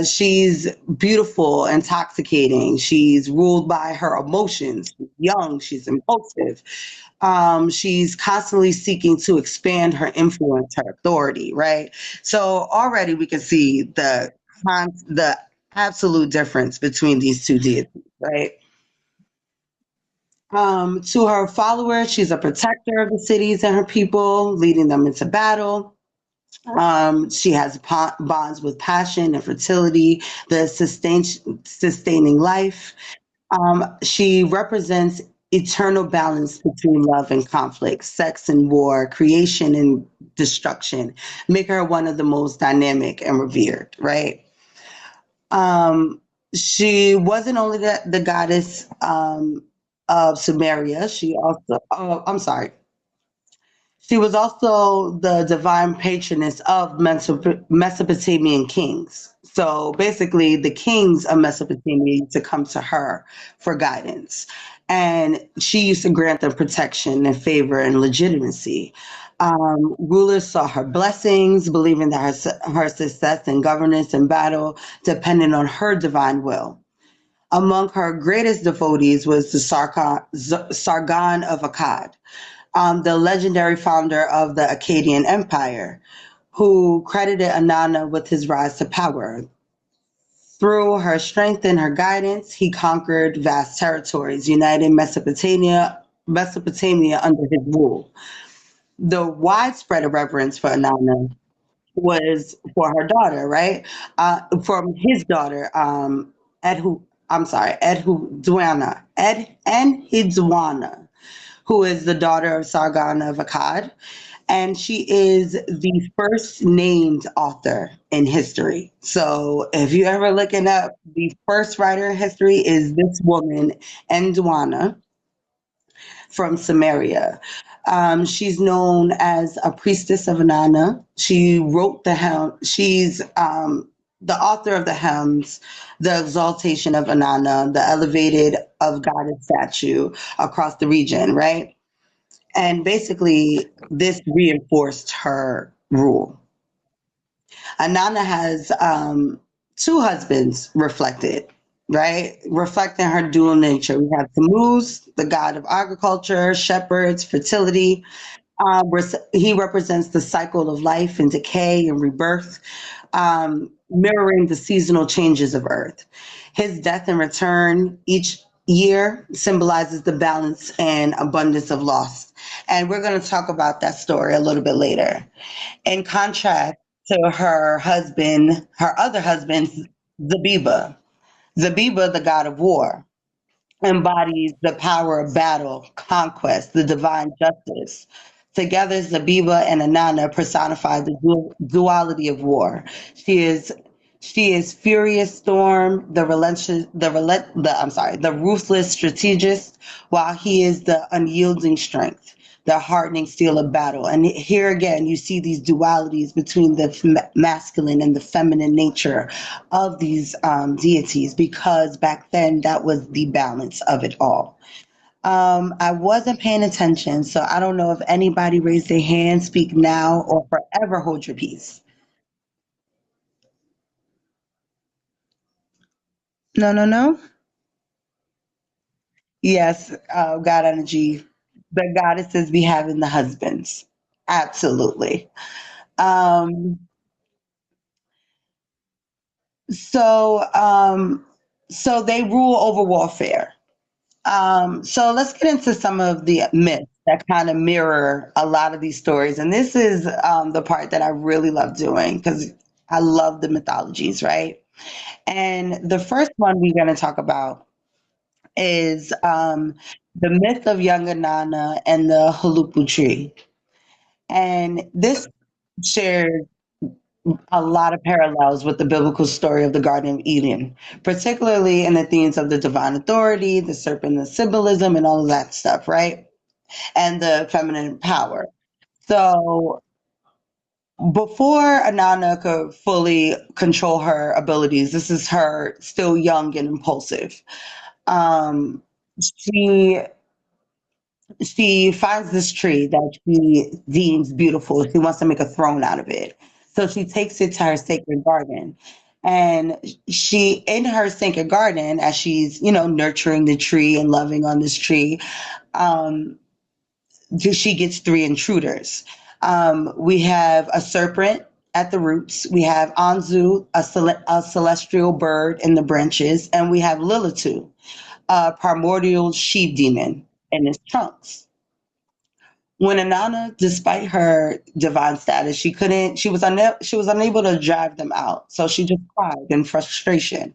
she's beautiful, intoxicating. She's ruled by her emotions. She's young. She's impulsive. She's constantly seeking to expand her influence, her authority, right? So already we can see the absolute difference between these two deities, right? To her followers, she's a protector of the cities and her people, leading them into battle. She has bonds with passion and fertility, the sustaining life. She represents eternal balance between love and conflict, sex and war, creation and destruction, make her one of the most dynamic and revered, right? She wasn't only the goddess of Sumeria, I'm sorry, she was also the divine patroness of Mesopotamian kings. So basically, the kings of Mesopotamia used to come to her for guidance. And she used to grant them protection and favor and legitimacy. Rulers saw her blessings, believing that her success and governance in battle depended on her divine will. Among her greatest devotees was the Sargon of Akkad, the legendary founder of the Akkadian Empire, who credited Inanna with his rise to power. Through her strength and her guidance, he conquered vast territories, uniting Mesopotamia under his rule. The widespread reverence for Inanna was for her daughter, right? From his daughter, Edhu, I'm sorry, Enhidwana, who is the daughter of Sargon of Akkad, and she is the first named author in history. So if you ever looking up, the first writer in history is this woman, Endwana, from Samaria. She's known as a priestess of Inanna. She wrote the hymn. She's the author of the hymns, the exaltation of Inanna, the elevated of goddess statue across the region, right? And basically, this reinforced her rule. Inanna has two husbands reflected, right? Reflecting her dual nature. We have Tammuz, the god of agriculture, shepherds, fertility. He represents the cycle of life and decay and rebirth, mirroring the seasonal changes of Earth. His death and return each year symbolizes the balance and abundance of loss. And we're going to talk about that story a little bit later. In contrast to her other husband, Zabiba. Zabiba, the god of war, embodies the power of battle, conquest, the divine justice. Together, Zabiba and Inanna personify the duality of war. She is furious storm, the ruthless strategist, while he is the unyielding strength, the hardening steel of battle. And here again, you see these dualities between the masculine and the feminine nature of these deities, because back then that was the balance of it all. I wasn't paying attention, so I don't know if anybody raised their hand, speak now, or forever hold your peace. No, no, no. Yes, God energy. The goddesses be having the husbands. Absolutely. Um, so, um, so they rule over warfare. So let's get into some of the myths that kind of mirror a lot of these stories. And this is the part that I really love doing because I love the mythologies, right? And the first one we're going to talk about is the myth of young Inanna and the Huluppu tree. And this shares a lot of parallels with the biblical story of the Garden of Eden, particularly in the themes of the divine authority, the serpent, the symbolism, and all of that stuff, right? And the feminine power. So before Inanna could fully control her abilities, this is her still young and impulsive. Um, she she finds this tree that she deems beautiful. She wants to make a throne out of it. So she takes it to her sacred garden. And in her sacred garden, as she's, nurturing the tree and loving on this tree, um, she gets three intruders. We have a serpent at the roots. We have Anzu, a celestial bird in the branches. And we have Lilith, a primordial she demon in its trunks. When Inanna, despite her divine status, she was unable to drive them out. So she just cried in frustration.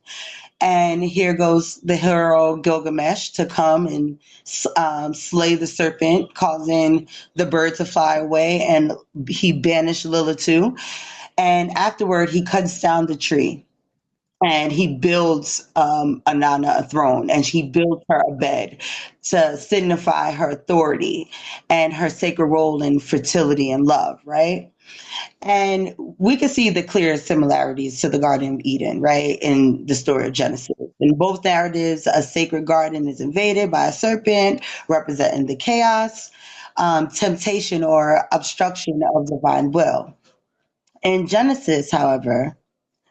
And here goes the hero Gilgamesh to come and slay the serpent, causing the bird to fly away, and he banished Lilith. And afterward, he cuts down the tree and he builds Inanna a throne, and he builds her a bed to signify her authority and her sacred role in fertility and love, right? And we can see the clear similarities to the Garden of Eden, right, in the story of Genesis. In both narratives, a sacred garden is invaded by a serpent, representing the chaos, temptation, or obstruction of divine will. In Genesis, however,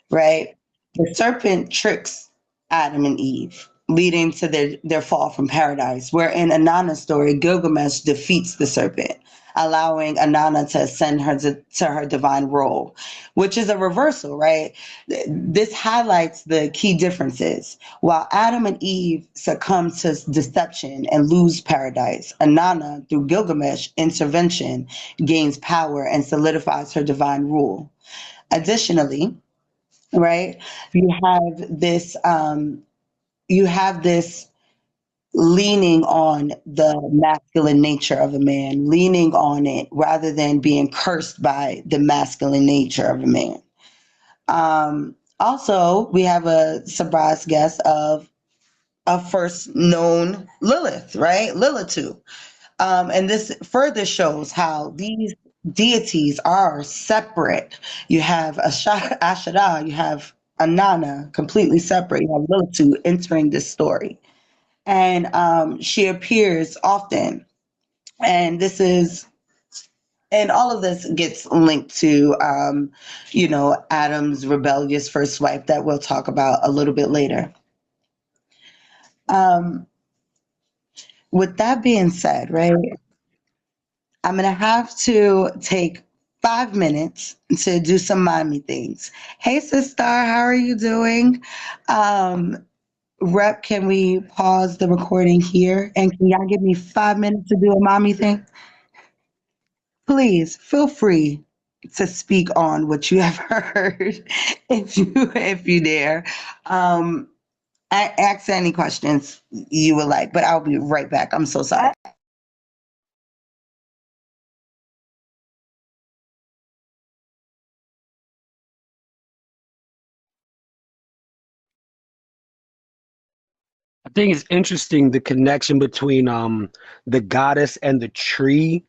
right, the serpent tricks Adam and Eve, leading to their fall from paradise. Where in Inanna's story, Gilgamesh defeats the serpent, allowing Inanna to ascend to her divine role, which is a reversal, right? This highlights the key differences. While Adam and Eve succumb to deception and lose paradise, Inanna, through Gilgamesh intervention, gains power and solidifies her divine rule. Additionally, right, you have this leaning on the masculine nature of a man, leaning on it rather than being cursed by the masculine nature of a man. Also, we have a surprise guest of a first known Lilith, right? Lilith. And this further shows how these deities are separate. You have Asherah, you have Inanna, completely separate. You have Lilith entering this story. And she appears often. And all of this gets linked to, Adam's rebellious first wife that we'll talk about a little bit later. With that being said, right, I'm going to have to take 5 minutes to do some mommy things. Hey, sister, how are you doing? Rep, can we pause the recording here? And can y'all give me 5 minutes to do a mommy thing? Please feel free to speak on what you have heard if you dare. Ask any questions you would like, but I'll be right back. I'm so sorry. I think it's interesting the connection between the goddess and the tree.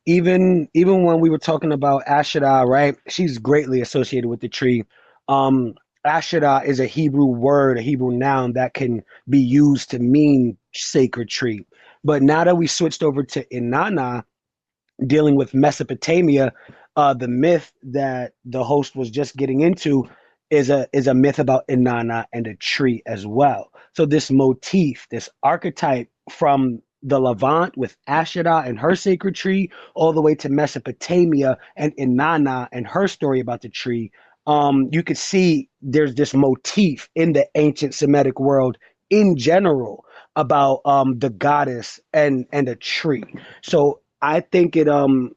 Even when we were talking about Asherah, right? She's greatly associated with the tree. Um, Asherah is a Hebrew word, a Hebrew noun that can be used to mean sacred tree. But now that we switched over to Inanna, dealing with Mesopotamia, the myth that the host was just getting into is a myth about Inanna and a tree as well. So this motif, this archetype from the Levant with Asherah and her sacred tree, all the way to Mesopotamia and Inanna and her story about the tree, you could see there's this motif in the ancient Semitic world in general about the goddess and a tree. So I think it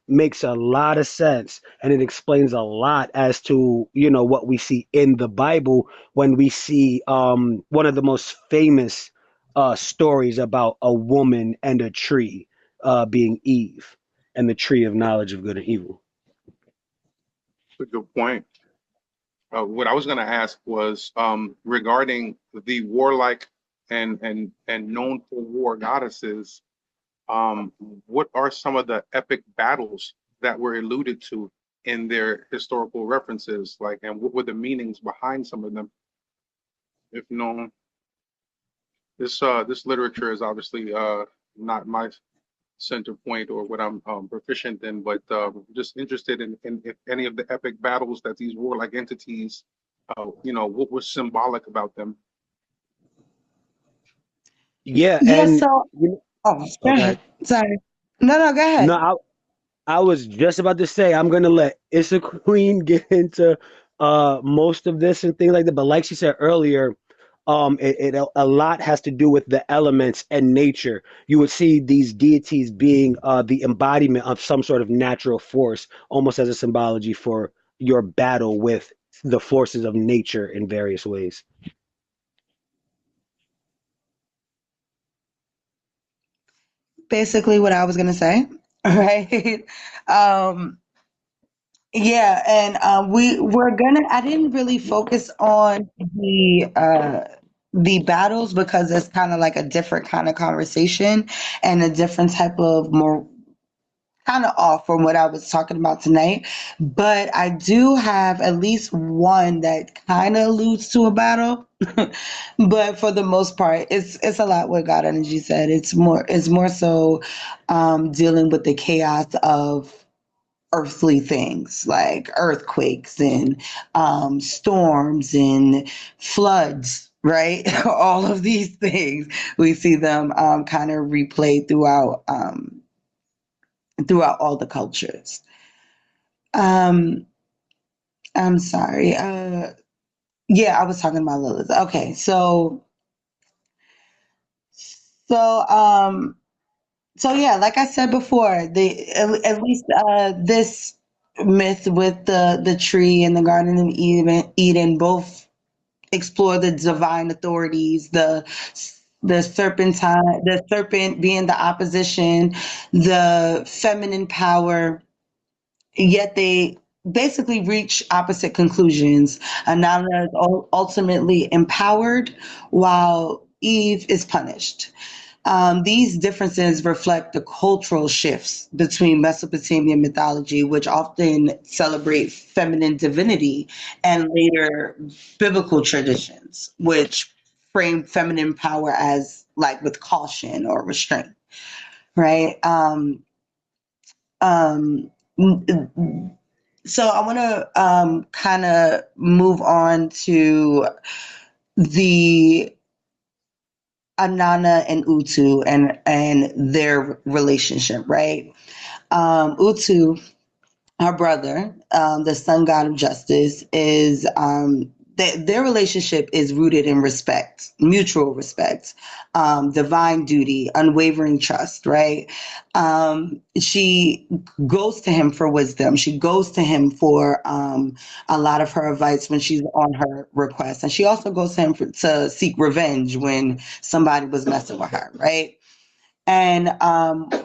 makes a lot of sense, and it explains a lot as to what we see in the Bible when we see one of the most famous stories about a woman and a tree, being Eve and the tree of knowledge of good and evil. That's a good point. What I was going to ask was regarding the warlike and known for war goddesses. What are some of the epic battles that were alluded to in their historical references? And what were the meanings behind some of them? If known, this literature is obviously not my center point or what I'm proficient in, but just interested in if any of the epic battles that these warlike entities, what was symbolic about them. Yeah, Yeah, and so, go okay. ahead. Sorry. No, go ahead. No, I was just about to say I'm gonna let Issa Queen get into most of this and things like that. But like she said earlier, a lot has to do with the elements and nature. You would see these deities being the embodiment of some sort of natural force, almost as a symbology for your battle with the forces of nature in various ways. Basically what I was gonna say, right? Um, yeah, and I didn't really focus on the battles because it's kind of like a different kind of conversation and a different type of more kind of off from what I was talking about tonight. But I do have at least one that kind of alludes to a battle. But for the most part, it's a lot what God Energy said. It's more so dealing with the chaos of earthly things like earthquakes and storms and floods, right? All of these things, we see them kind of replayed throughout all the cultures. Um, I'm sorry. Yeah, I was talking about Lilith. Okay, so so yeah, like I said before, at least this myth with the tree and the Garden of Eden both explore the divine authorities, the serpent being the opposition, the feminine power, yet they basically reach opposite conclusions. Anana is ultimately empowered while Eve is punished. These differences reflect the cultural shifts between Mesopotamian mythology, which often celebrate feminine divinity, and later biblical traditions, which frame feminine power as like with caution or restraint, right? Um, so I want to kind of move on to the Inanna and Utu and their relationship, right? Utu, her brother, the sun god of justice, is their relationship is rooted in respect, mutual respect, divine duty, unwavering trust, right? She goes to him for wisdom. She goes to him for a lot of her advice when she's on her request. And she also goes to him to seek revenge when somebody was messing with her, right? And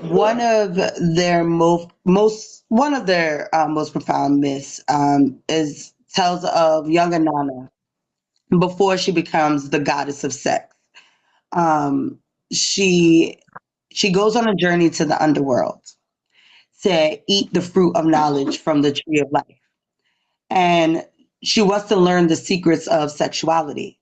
one of their most profound myths is tells of young Inanna before she becomes the goddess of sex. Um, she she goes on a journey to the underworld to eat the fruit of knowledge from the tree of life, and she wants to learn the secrets of sexuality.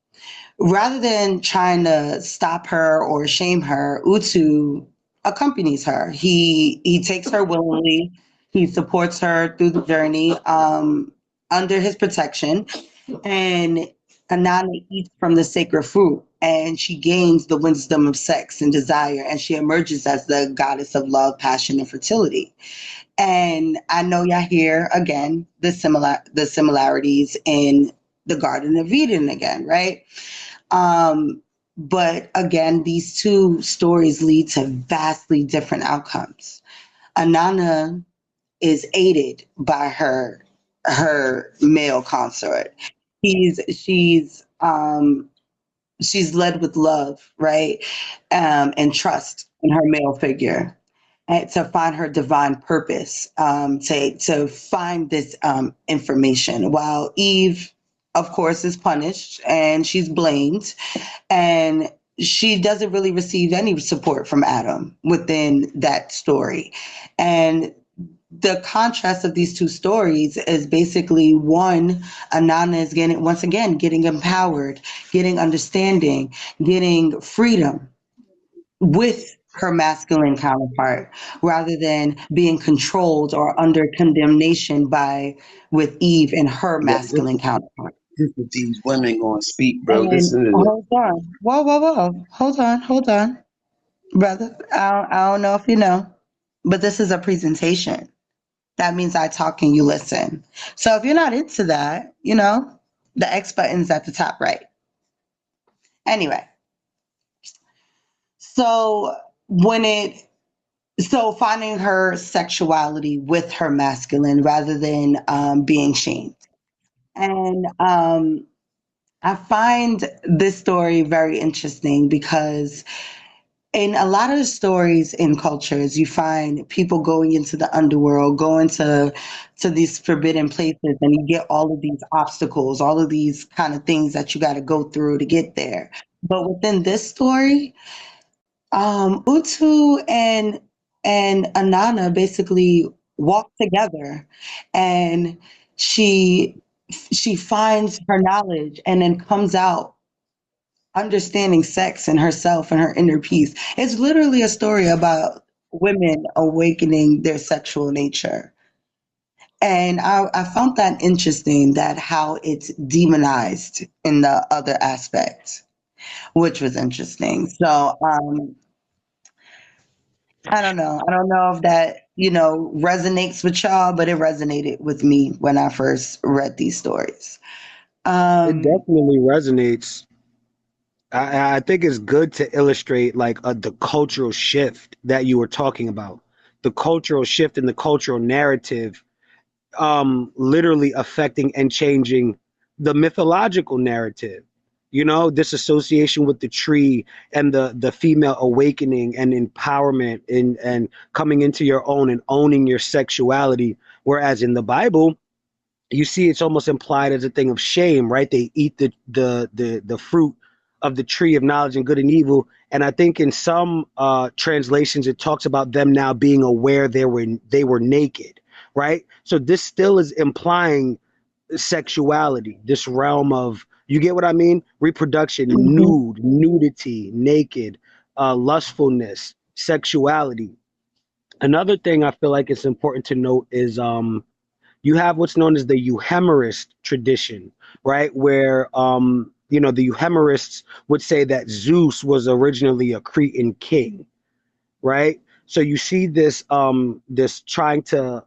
Rather than trying to stop her or shame her, Utu accompanies her. He takes her willingly. He supports her through the journey under his protection. And Inanna eats from the sacred fruit, and she gains the wisdom of sex and desire, and she emerges as the goddess of love, passion, and fertility. And I know y'all hear again the similarities in the Garden of Eden again, right? But again, these two stories lead to vastly different outcomes. Inanna is aided by her male consort. He's she's led with love, right, and trust in her male figure, and to find her divine purpose, to find this information. While Eve, of course, is punished and she's blamed, and she doesn't really receive any support from Adam within that story. And the contrast of these two stories is basically one, Inanna is getting, once again, getting empowered, getting understanding, getting freedom with her masculine counterpart, rather than being controlled or under condemnation with Eve and her Yeah, masculine counterpart. this is these women gonna speak, bro. This And is hold on, whoa, hold on, brother. I don't know if you know, but this is a presentation. That means I talk and you listen. So if you're not into that, the X button's at the top right. Anyway, so finding her sexuality with her masculine rather than being shamed. And I find this story very interesting because in a lot of the stories in cultures, you find people going into the underworld, going to these forbidden places, and you get all of these obstacles, all of these kind of things that you got to go through to get there. But within this story, Utu and Inanna basically walk together, and she she finds her knowledge and then comes out understanding sex and herself and her inner peace. It's literally a story about women awakening their sexual nature. And I found that interesting, that how it's demonized in the other aspect. which was interesting. So I don't know. I don't know if that, resonates with y'all, but it resonated with me when I first read these stories. It Um, definitely resonates. I think it's good to illustrate like the cultural shift that you were talking about. The cultural shift in the cultural narrative literally affecting and changing the mythological narrative. This association with the tree and the female awakening and empowerment and coming into your own and owning your sexuality. Whereas in the Bible, you see it's almost implied as a thing of shame, right? They eat the fruit of the tree of knowledge and good and evil. And I think in some translations it talks about them now being aware they were naked, right? So this still is implying sexuality, this realm of, you get what I mean? Reproduction, mhm. nudity, naked, lustfulness, sexuality. Another thing I feel like it's important to note is you have what's known as the Euhemerist tradition, right? Where the Euhemerists would say that Zeus was originally a Cretan king, right? So you see this trying to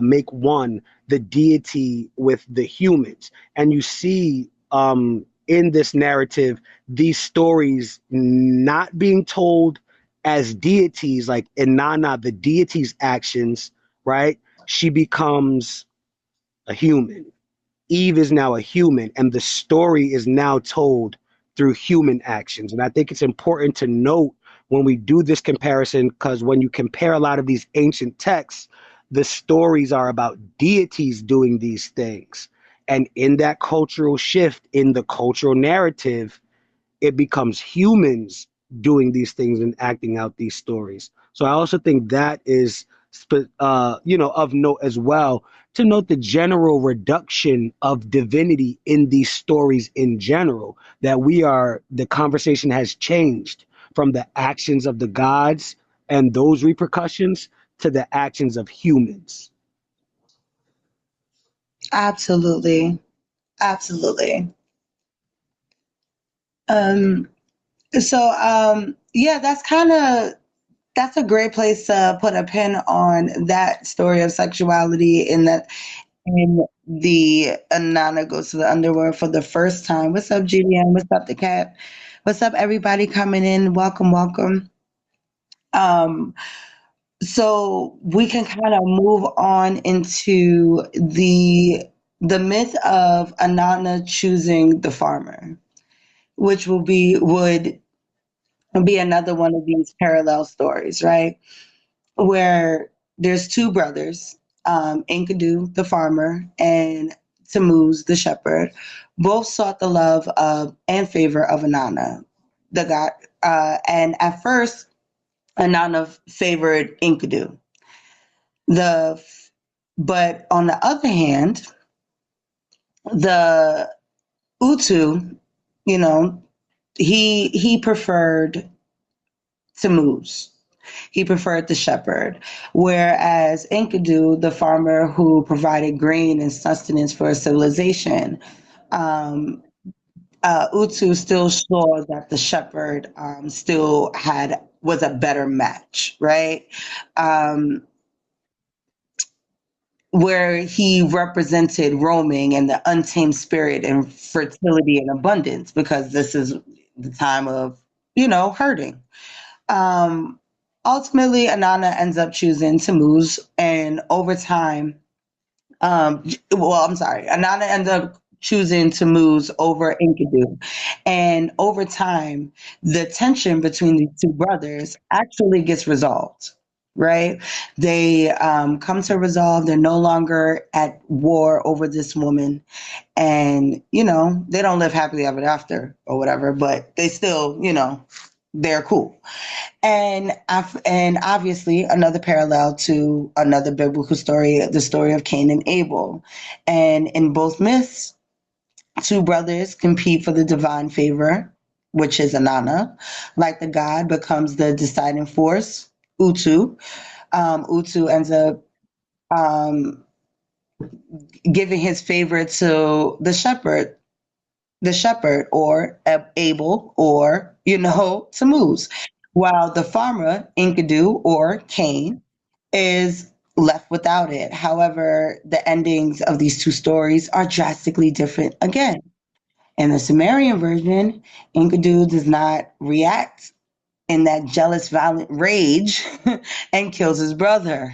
make one the deity with the humans, and you see in this narrative these stories not being told as deities, like Inanna, the deity's actions, right? She becomes a human. Eve is now a human, and the story is now told through human actions. And I think it's important to note when we do this comparison, because when you compare a lot of these ancient texts, the stories are about deities doing these things. And in that cultural shift, in the cultural narrative, it becomes humans doing these things and acting out these stories. So I also think that is, of note as well, to note the general reduction of divinity in these stories in general. That the conversation has changed from the actions of the gods and those repercussions to the actions of humans. Absolutely. Absolutely. Um, yeah, that's a great place to put a pin on that story of sexuality in that in the Anana goes to the underworld for the first time. What's up, GDM? What's up, the cat? What's up, everybody coming in? Welcome, welcome. Um, so we can kind of move on into the myth of Anana choosing the farmer, which would be another one of these parallel stories, right? Where there's two brothers, Enkidu, the farmer, and Tammuz, the shepherd, both sought the love of and favor of Inanna, the god. And at first, Inanna favored Enkidu. The but on the other hand, the Utu, you know, he preferred Tammuz. He preferred the shepherd, whereas Enkidu, the farmer who provided grain and sustenance for a civilization, um, Utu still saw that the shepherd still was a better match, right? Um, where he represented roaming and the untamed spirit and fertility and abundance, because this is the time of herding. Um, Ultimately, Anana ends up choosing Tammuz, and over time, I'm sorry, Anana ends up choosing Tammuz over Enkidu, and over time, the tension between these two brothers actually gets resolved. Right? They come to resolve. They're no longer at war over this woman, and they don't live happily ever after or whatever. But they still, they're cool. And obviously another parallel to another biblical story, the story of Cain and Abel. And in both myths, two brothers compete for the divine favor, which is Inanna. Like the god becomes the deciding force, Utu. Utu ends up um, giving his favor to the shepherd, the shepherd, or Abel, or, Tammuz, while the farmer, Enkidu, or Cain, is left without it. However, the endings of these two stories are drastically different again. In the Sumerian version, Enkidu does not react in that jealous, violent rage and kills his brother.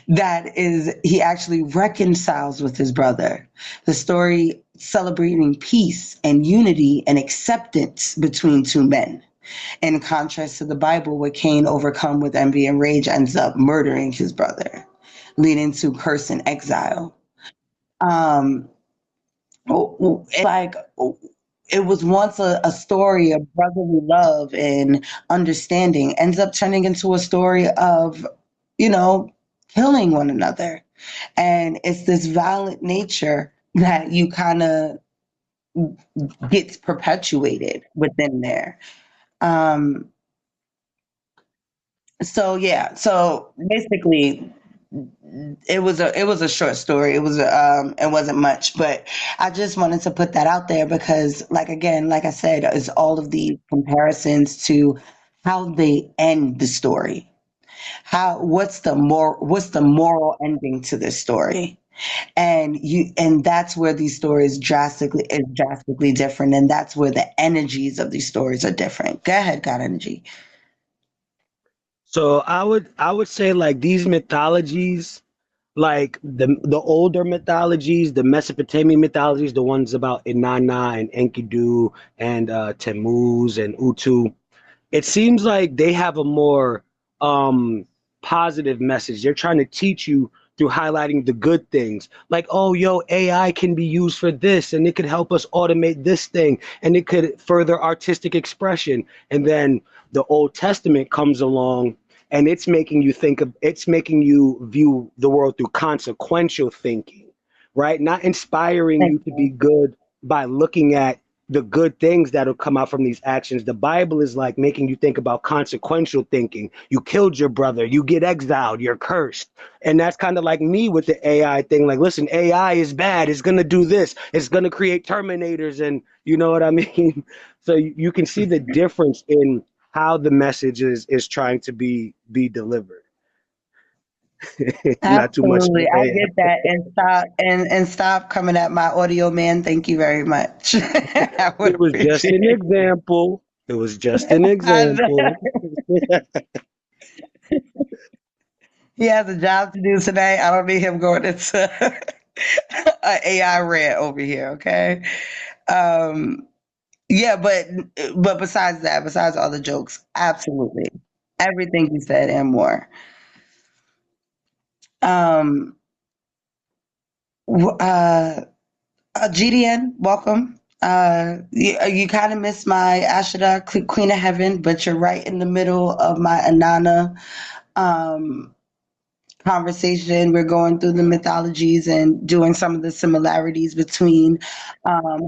He actually reconciles with his brother. The story celebrating peace and unity and acceptance between two men. In contrast to the Bible, where Cain, overcome with envy and rage, ends up murdering his brother, leading to curse and exile. Um, it's like it was once a story of brotherly love and understanding, ends up turning into a story of, killing one another. And it's this violent nature that you kind of gets perpetuated within there. So yeah, so basically it was a short story. It wasn't much, but I just wanted to put that out there because, like I said, it's all of these comparisons to how they end the story. What's the moral ending to this story? And that's where these stories drastically different, and that's where the energies of these stories are different. Go ahead, God Energy. So I would say like these mythologies, like the older mythologies, the Mesopotamian mythologies, the ones about Inanna and Enkidu and Tammuz and Utu, it seems like they have a more um positive message. They're trying to teach you through highlighting the good things. Like, oh, yo, AI can be used for this and it could help us automate this thing and it could further artistic expression. And then the Old Testament comes along and it's making you view the world through consequential thinking, right? Not inspiring Thank you to be you. good by looking at the good things that'll come out from these actions. The Bible is like making you think about consequential thinking. You killed your brother, you get exiled, you're cursed. And that's kind of like me with the AI thing. Like, listen, AI is bad. It's going to do this. It's going to create Terminators. And you know what I mean? So you can see the difference in how the message is trying to be delivered. Not too much Absolutely. to I AI. get that. And stop coming at my audio man. Thank you very much. I would It was just appreciate an it. example. It was just an I know. example. He has a job to do today. I don't need him going into an AI rant over here, okay? Um, yeah, but besides that, besides all the jokes, absolutely. Everything you said and more. Um, GDN, welcome. You kind of missed my Asherah, Queen of Heaven, but you're right in the middle of my Inanna um, conversation. We're going through the mythologies and doing some of the similarities between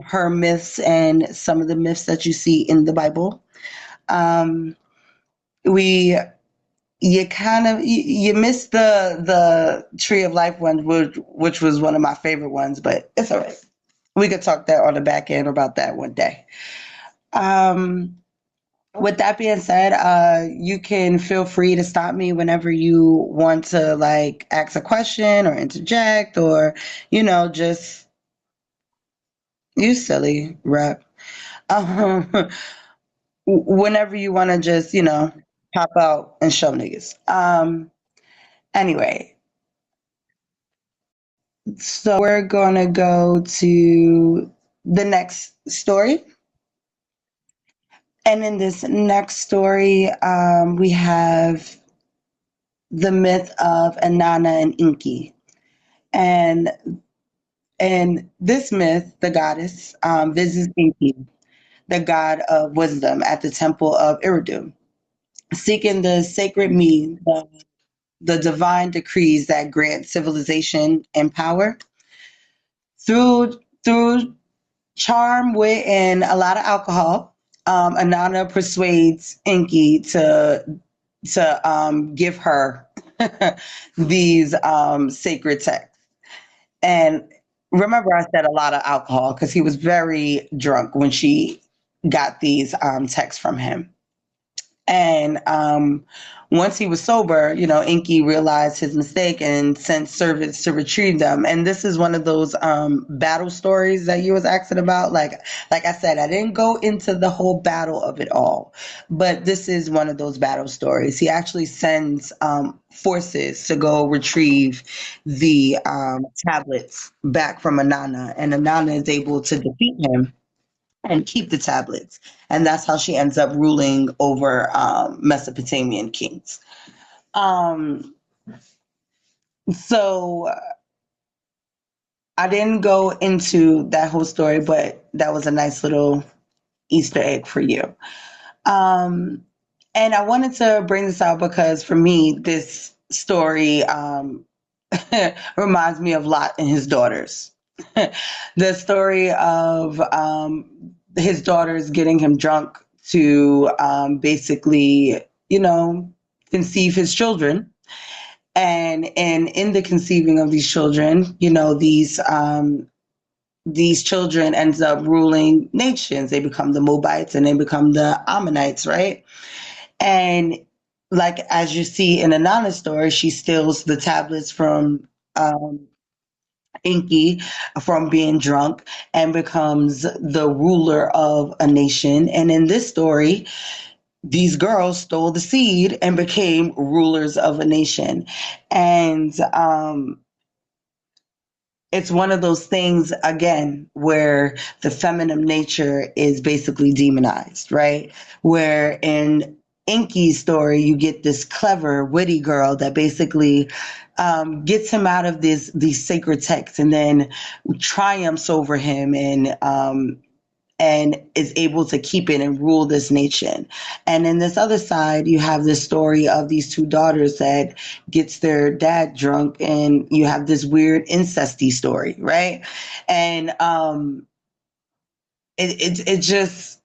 her myths and some of the myths that you see in the Bible. Um, we you missed the Tree of Life one, which was one of my favorite ones, but it's all right. We could talk that on the back end about that one day. Um, with that being said, you can feel free to stop me whenever you want to like ask a question or interject or, just you silly rep. Um, whenever you want to just, pop out and show niggas. Anyway, so we're gonna go to the next story. And in this next story, we have the myth of Inanna and Enki. And in this myth, the goddess visits Enki, the god of wisdom, at the temple of Eridu, seeking the sacred mead, the divine decrees that grant civilization and power. Through charm, wit, and a lot of alcohol, Inanna persuades Enki to give her these sacred texts. And remember I said a lot of alcohol because he was very drunk when she got these texts from him. And once he was sober, Enki realized his mistake and sent servants to retrieve them. And this is one of those battle stories that you was asking about. Like I said, I didn't go into the whole battle of it all, but this is one of those battle stories. He actually sends forces to go retrieve the tablets back from Inanna, and Inanna is able to defeat him and keep the tablets. And that's how she ends up ruling over Mesopotamian kings. So I didn't go into that whole story, but that was a nice little Easter egg for you. And I wanted to bring this out because for me, this story reminds me of Lot and his daughters. The story of his daughters getting him drunk to basically, conceive his children. And in the conceiving of these children, these children ends up ruling nations. They become the Moabites and they become the Ammonites, right? And like as you see in Inanna's story, she steals the tablets from Enki from being drunk and becomes the ruler of a nation. And in this story, these girls stole the seed and became rulers of a nation. And it's one of those things, again, where the feminine nature is basically demonized, right? Where in Enki's story, you get this clever, witty girl that basically gets him out of these sacred texts and then triumphs over him and is able to keep it and rule this nation. And in this other side, you have this story of these two daughters that gets their dad drunk, and you have this weird incesty story, right? And it just,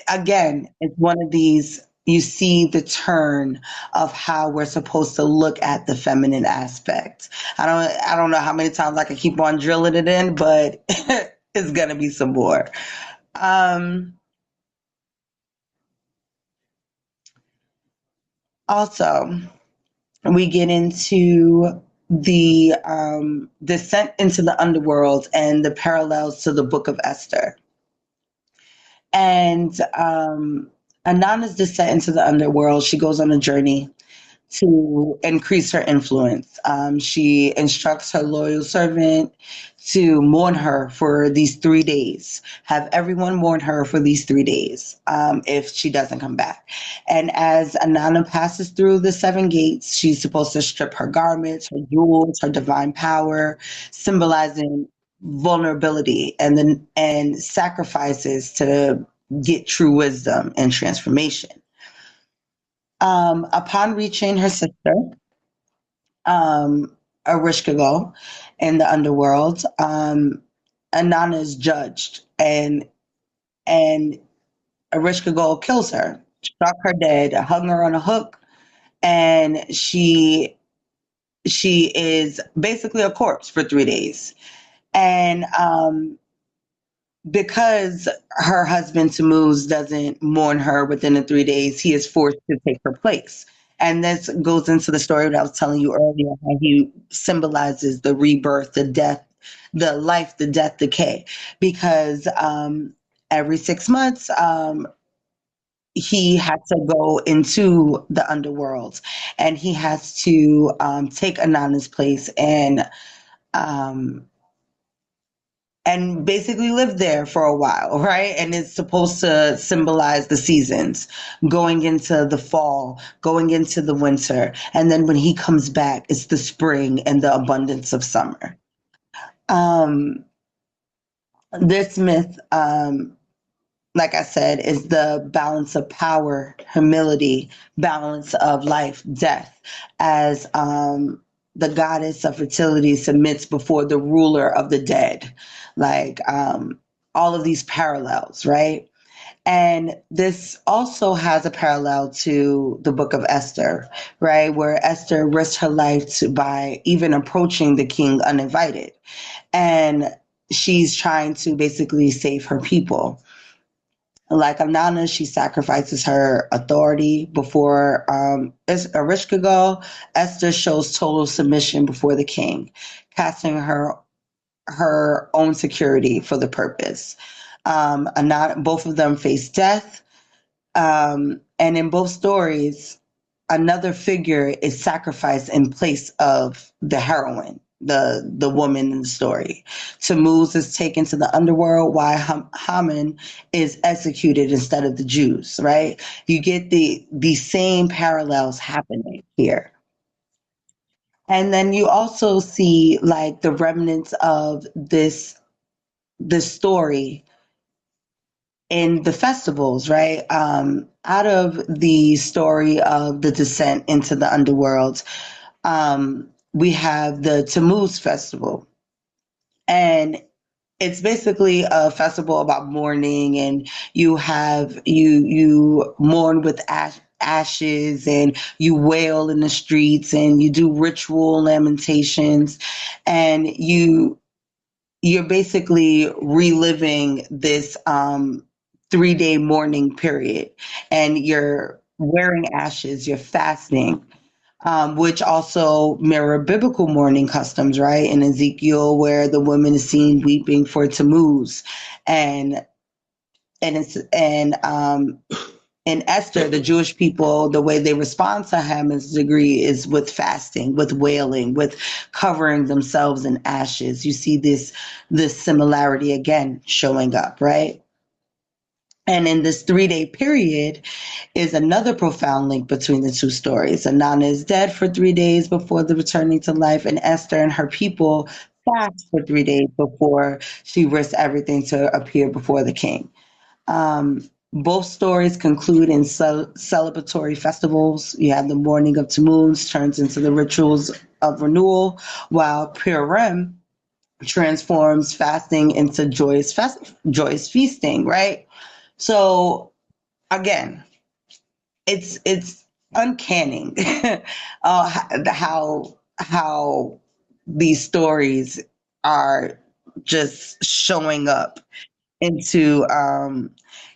again, it's one of these, you see the turn of how we're supposed to look at the feminine aspect. I don't know how many times I can keep on drilling it in, but it's gonna be some more. Also, we get into the descent into the underworld and the parallels to the Book of Esther. And Inanna's descent into the underworld, she goes on a journey to increase her influence. She instructs her loyal servant to mourn her for these 3 days, have everyone mourn her for these 3 days if she doesn't come back. And as Inanna passes through the 7 gates, she's supposed to strip her garments, her jewels, her divine power, symbolizing vulnerability and sacrifices to get true wisdom and transformation. Upon reaching her sister, Erishkigal, in the underworld, Inanna is judged, and Erishkigal kills her, struck her dead, hung her on a hook, and she is basically a corpse for 3 days. And because her husband Tammuz doesn't mourn her within the 3 days, he is forced to take her place. And this goes into the story that I was telling you earlier, how he symbolizes the rebirth, the death, the life, the death, decay. Because every 6 months, he had to go into the underworld, and he has to take Inanna's place and basically live there for a while, right? And it's supposed to symbolize the seasons, going into the fall, going into the winter. And then when he comes back, it's the spring and the abundance of summer. This myth, like I said, is the balance of power, humility, balance of life, death, as the goddess of fertility submits before the ruler of the dead. Like all of these parallels, right? And this also has a parallel to the book of Esther, right? Where Esther risked her life by even approaching the king uninvited. And she's trying to basically save her people. Like Inanna, she sacrifices her authority before Erishkigal. Esther shows total submission before the king, casting her own security for the purpose. Both of them face death. And in both stories, another figure is sacrificed in place of the heroine, the woman in the story. Tammuz is taken to the underworld while Haman is executed instead of the Jews, right? You get the same parallels happening here. And then you also see like the remnants of this story in the festivals, right? Out of the story of the descent into the underworld, we have the Tammuz festival. And it's basically a festival about mourning, and you mourn with ashes, and you wail in the streets, and you do ritual lamentations, and you're basically reliving this 3-day mourning period, and you're wearing ashes, you're fasting, which also mirror biblical mourning customs, right? In Ezekiel, where the woman is seen weeping for Tammuz, and in Esther, the Jewish people, the way they respond to Haman's degree is with fasting, with wailing, with covering themselves in ashes. You see this similarity again showing up, right? And in this 3-day period is another profound link between the two stories. Inanna is dead for 3 days before the returning to life, and Esther and her people fast for 3 days before she risks everything to appear before the king. Both stories conclude in celebratory festivals. You have the mourning of Tammuz turns into the rituals of renewal, while Purim transforms fasting into joyous feasting, right? So again, it's uncanny how these stories are just showing up into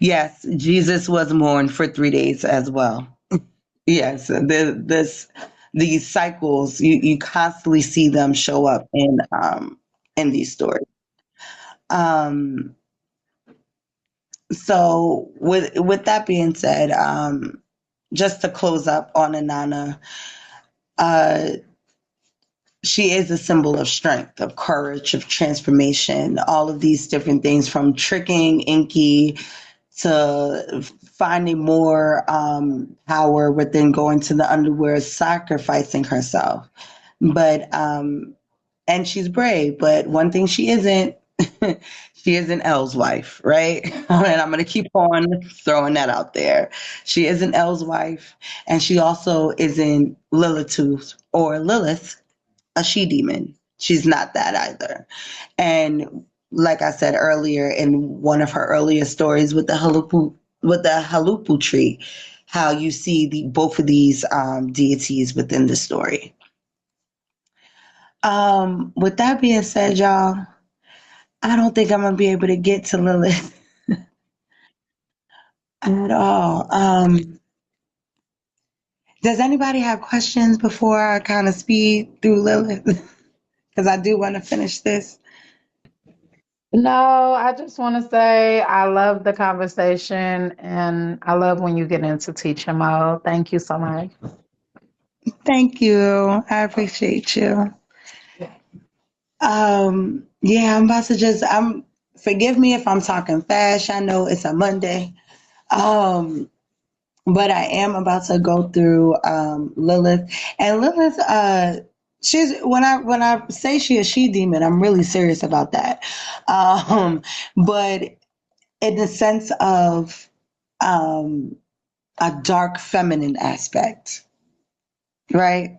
yes, Jesus was mourned for 3 days as well. Yes, these cycles, you constantly see them show up in these stories. um so with that being said, just to close up on Inanna, uh she is a symbol of strength, of courage, of transformation, all of these different things, from tricking Enki to finding more power within going to the underworld, sacrificing herself. But and she's brave, but one thing she isn't, she is an L's wife, right? And I'm gonna keep on throwing that out there. She is an L's wife, and she also isn't Lilith, a she demon. She's not that either. And like I said earlier in one of her earlier stories with the Huluppu tree, how you see both of these deities within the story. With that being said, y'all, I don't think I'm gonna be able to get to Lilith at all. Does anybody have questions before I kind of speed through Lilith? Because I do want to finish this. No, I just want to say I love the conversation and I love when you get into teacher mode. Thank you so much. Thank you. I appreciate you. Yeah, I'm about to forgive me if I'm talking fast. I know it's a Monday. But I am about to go through Lilith. And Lilith, she's when I say she is she demon, I'm really serious about that. But in the sense of a dark feminine aspect, right?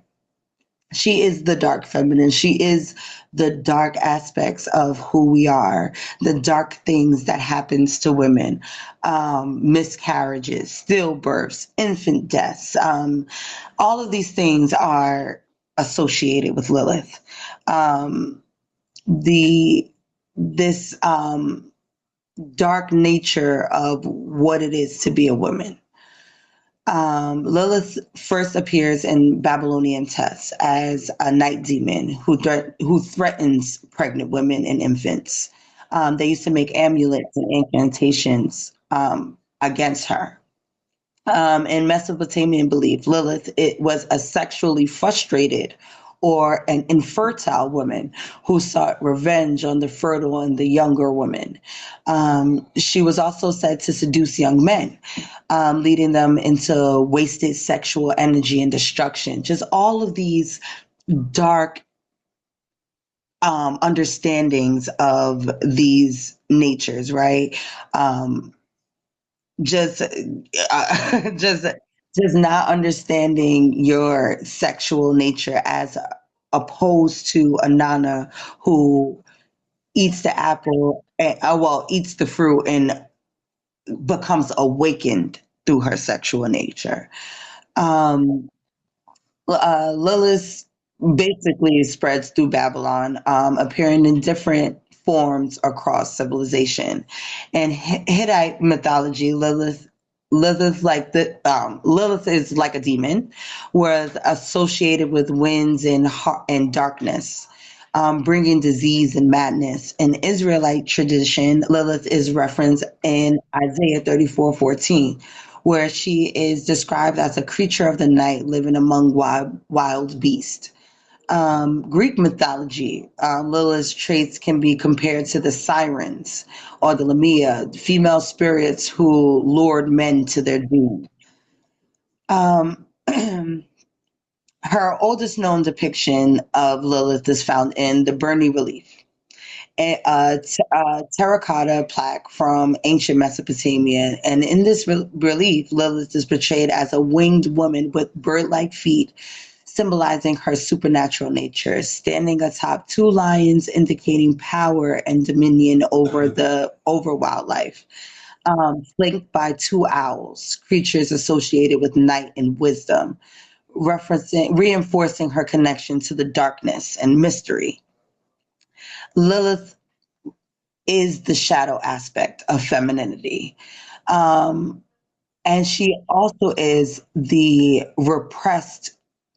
She is the dark feminine. She is the dark aspects of who we are, the dark things that happens to women, miscarriages, stillbirths, infant deaths. All of these things are associated with Lilith. The this dark nature of what it is to be a woman. Lilith first appears in Babylonian texts as a night demon who threatens pregnant women and infants. They used to make amulets and incantations against her. In Mesopotamian belief, Lilith it was a sexually frustrated or an infertile woman who sought revenge on the fertile and the younger women. She was also said to seduce young men, leading them into wasted sexual energy and destruction. Just all of these dark understandings of these natures, right? Just just not understanding your sexual nature as opposed to Inanna who eats the apple eats the fruit and becomes awakened through her sexual nature. Lilith basically spreads through Babylon, appearing in different forms across civilization. In Hittite mythology, Lilith is like a demon, was associated with winds and darkness, bringing disease and madness. In Israelite tradition, Lilith is referenced in Isaiah 34:14, where she is described as a creature of the night living among wild beasts. Greek mythology, Lilith's traits can be compared to the sirens or the Lamia, female spirits who lured men to their doom. Her oldest known depiction of Lilith is found in the Burney relief, a terracotta plaque from ancient Mesopotamia. And in this relief, Lilith is portrayed as a winged woman with bird-like feet, symbolizing her supernatural nature, standing atop two lions, indicating power and dominion over wildlife. Flanked by two owls, creatures associated with night and wisdom, reinforcing her connection to the darkness and mystery. Lilith is the shadow aspect of femininity. And she also is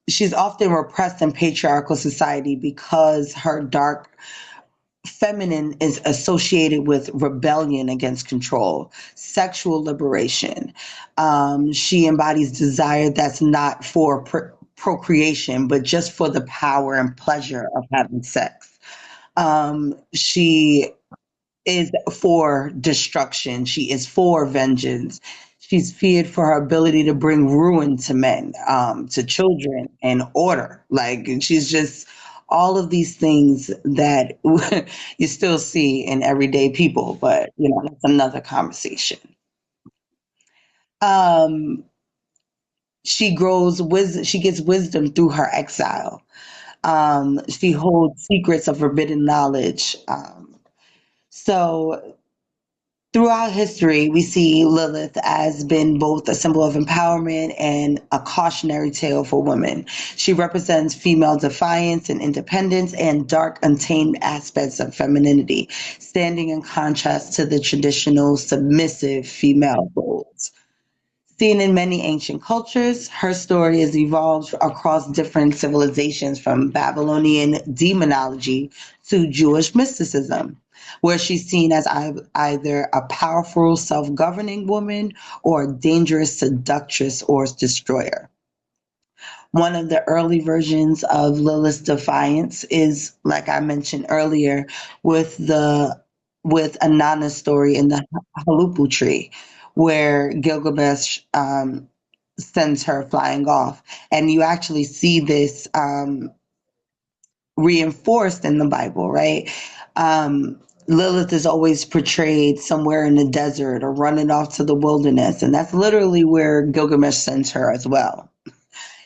she's often repressed in patriarchal society because her dark feminine is associated with rebellion against control, sexual liberation. She embodies desire that's not for procreation, but just for the power and pleasure of having sex. She is for destruction. She is for vengeance. She's feared for her ability to bring ruin to men, to children, and order. Like, she's just all of these things that you still see in everyday people, but that's another conversation. She gets wisdom through her exile. She holds secrets of forbidden knowledge. So throughout history, we see Lilith as been both a symbol of empowerment and a cautionary tale for women. She represents female defiance and independence and dark, untamed aspects of femininity, standing in contrast to the traditional submissive female roles. Seen in many ancient cultures, her story has evolved across different civilizations, from Babylonian demonology to Jewish mysticism, where she's seen as either a powerful, self-governing woman or a dangerous seductress or destroyer. One of the early versions of Lilith's defiance is, like I mentioned earlier, with Inanna's story in the Huluppu tree, where Gilgamesh sends her flying off. And you actually see this reinforced in the Bible, right? Lilith is always portrayed somewhere in the desert or running off to the wilderness. And that's literally where Gilgamesh sends her as well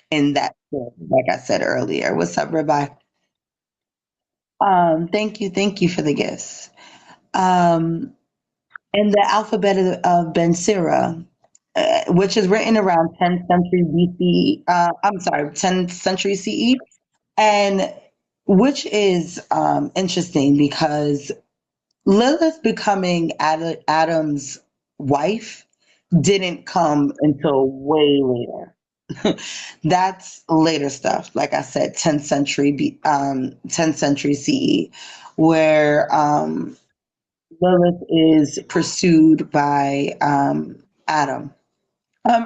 in that like I said earlier. What's up, Rabbi? Thank you for the gifts. Um, in the alphabet of Ben Sira, which is written around 10th century BC, I'm sorry, 10th century CE, and which is interesting because Lilith becoming Adam's wife didn't come until way later. That's later stuff. Like I said, 10th century, 10th century CE, where Lilith is pursued by Adam.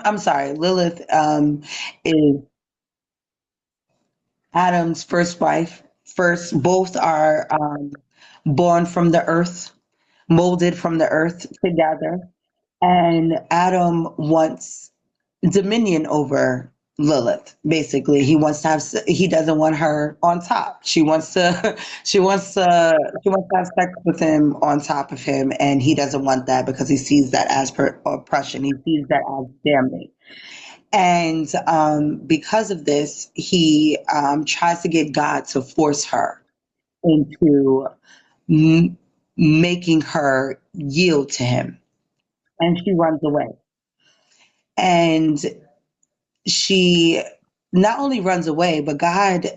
I'm sorry, Lilith is Adam's first wife. First, both are born from the earth, molded from the earth together. And Adam wants dominion over Lilith. Basically, he wants to have. He doesn't want her on top. She wants to. She wants to have sex with him on top of him, and he doesn't want that because he sees that as oppression. He sees that as damning. And because of this, he tries to get God to force her into m- making her yield to him, and she runs away. And she not only runs away, but God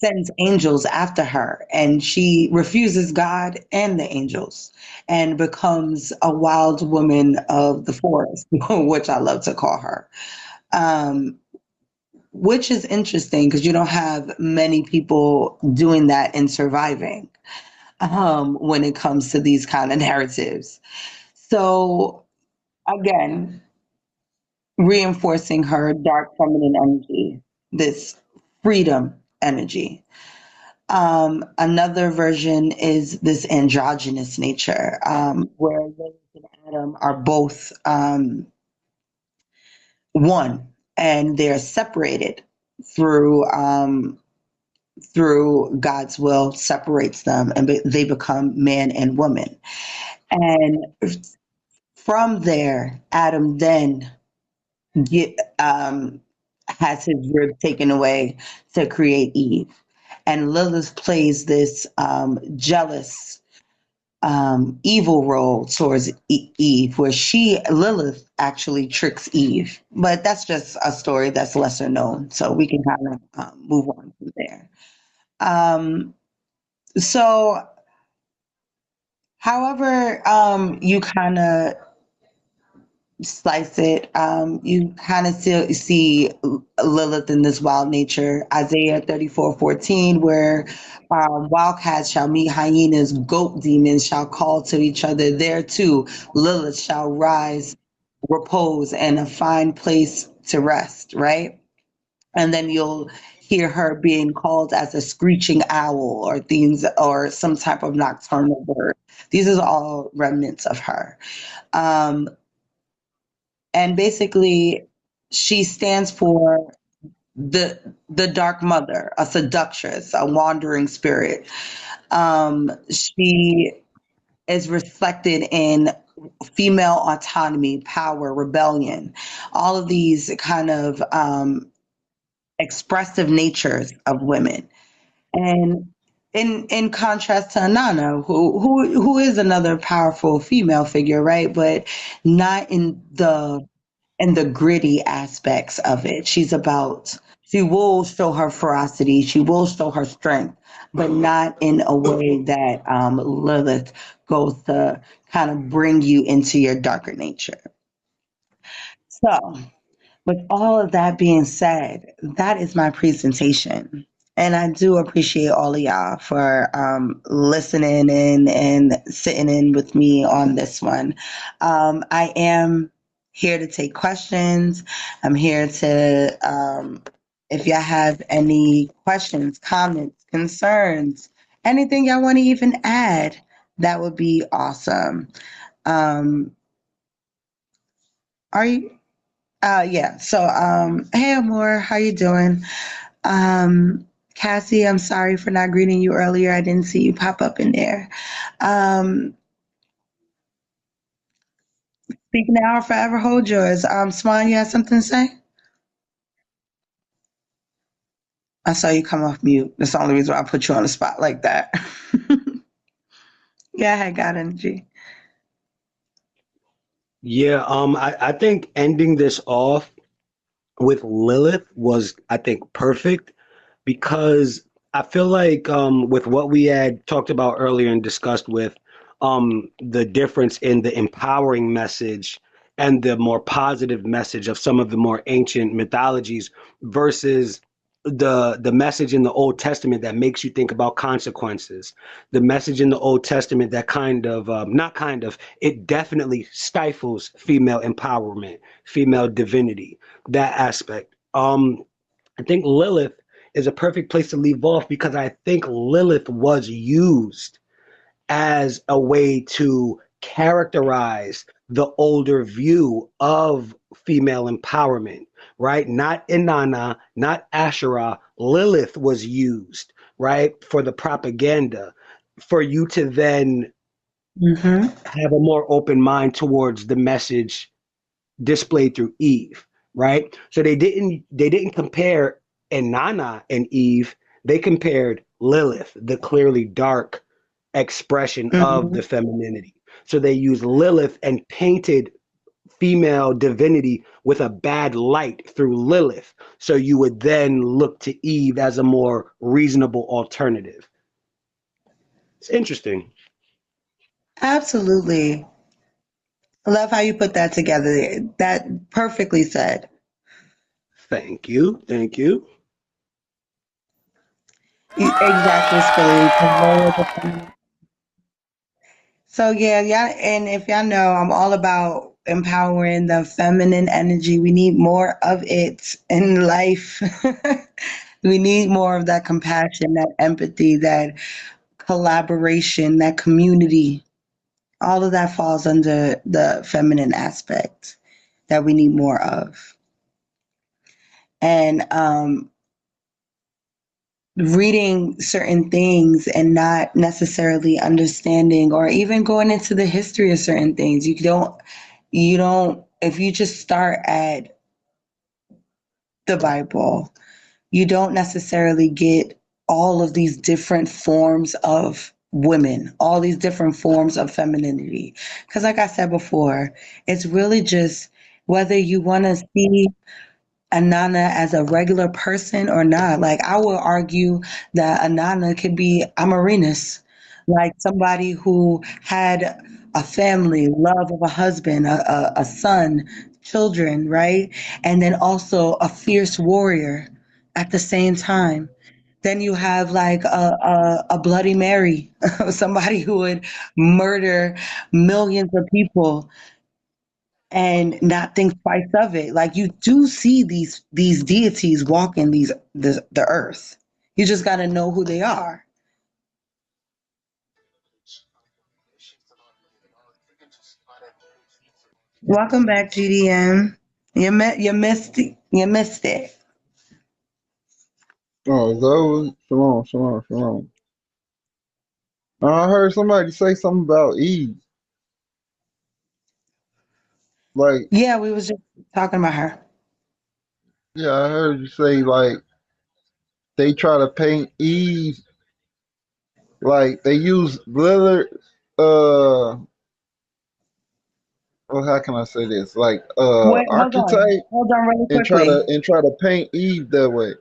sends angels after her, and she refuses God and the angels and becomes a wild woman of the forest, which I love to call her. Um, which is interesting because you don't have many people doing that and surviving when it comes to these kind of narratives. So again, reinforcing her dark feminine energy, this freedom energy. Another version is this androgynous nature, where Lilith and Adam are both one, and they're separated through through God's will separates them, and they become man and woman. And from there, Adam then get has his rib taken away to create Eve. And Lilith plays this jealous, evil role towards Eve, where Lilith, actually tricks Eve. But that's just a story that's lesser known, so we can kind of move on from there. Um, so, however, you kind of slice it, you kind of still see Lilith in this wild nature. Isaiah 34:14, where wildcats shall meet hyenas, goat demons shall call to each other. There too, Lilith shall rise, repose, and a fine place to rest, right? And then you'll hear her being called as a screeching owl or things or some type of nocturnal bird. These are all remnants of her. Um, and basically she stands for the dark mother, a seductress, a wandering spirit. She is reflected in female autonomy, power, rebellion, all of these kind of expressive natures of women. And in contrast to Inanna, who is another powerful female figure, right? But not in the gritty aspects of it. She will show her ferocity, she will show her strength, but not in a way that Lilith goes to kind of bring you into your darker nature. So, with all of that being said, that is my presentation. And I do appreciate all of y'all for listening in and sitting in with me on this one. I am here to take questions. I'm here to, if y'all have any questions, comments, concerns, anything y'all want to even add, that would be awesome. Um, are you? Yeah. So, hey, Amor, how you doing? Cassie, I'm sorry for not greeting you earlier. I didn't see you pop up in there. Um, Speak now or forever hold yours. Swan, you have something to say? I saw you come off mute. That's the only reason why I put you on the spot like that. Yeah, I had God energy. Yeah, I think ending this off with Lilith was, I think, perfect because I feel like with what we had talked about earlier and discussed with the difference in the empowering message and the more positive message of some of the more ancient mythologies versus the message in the Old Testament that makes you think about consequences, the message in the Old Testament that kind of not kind of, it definitely stifles female empowerment, female divinity, that aspect. I think Lilith is a perfect place to leave off because I think Lilith was used as a way to characterize the older view of female empowerment, right? Not Inanna, not Asherah. Lilith was used, right, for the propaganda, for you to then Mm-hmm. have a more open mind towards the message displayed through Eve, right? So they didn't compare Inanna and Eve. They compared Lilith, the clearly dark expression of Mm-hmm. the femininity. So they used Lilith and painted female divinity with a bad light through Lilith. So you would then look to Eve as a more reasonable alternative. It's interesting. Absolutely. I love how you put that together. That perfectly said. Thank you. Thank you. Exactly, Spilly. So yeah, yeah, and if y'all know, I'm all about empowering the feminine energy. We need more of it in life. We need more of that compassion, that empathy, that collaboration, that community. All of that falls under the feminine aspect that we need more of. And reading certain things and not necessarily understanding or even going into the history of certain things, you don't if you just start at the Bible, you don't necessarily get all of these different forms of women, all these different forms of femininity. Because, like I said before, it's really just whether you want to see Inanna as a regular person or not. Like, I would argue that Inanna could be Amarinus, like somebody who had a family, love of a husband, a son, children, right? And then also a fierce warrior at the same time. Then you have like a Bloody Mary, somebody who would murder millions of people and not think twice of it. Like you do see these deities walking the earth. You just got to know who they are. Welcome back, GDM. You missed it. Oh, Zoe, shalom, shalom, shalom. I heard somebody say something about Eve. Like, Yeah, we was just talking about her. yeah, I heard you say like they try to paint Eve like they use Lilith. Well, how can I say this? Like, Wait, archetype, hold on, really and try quickly. to paint Eve that way.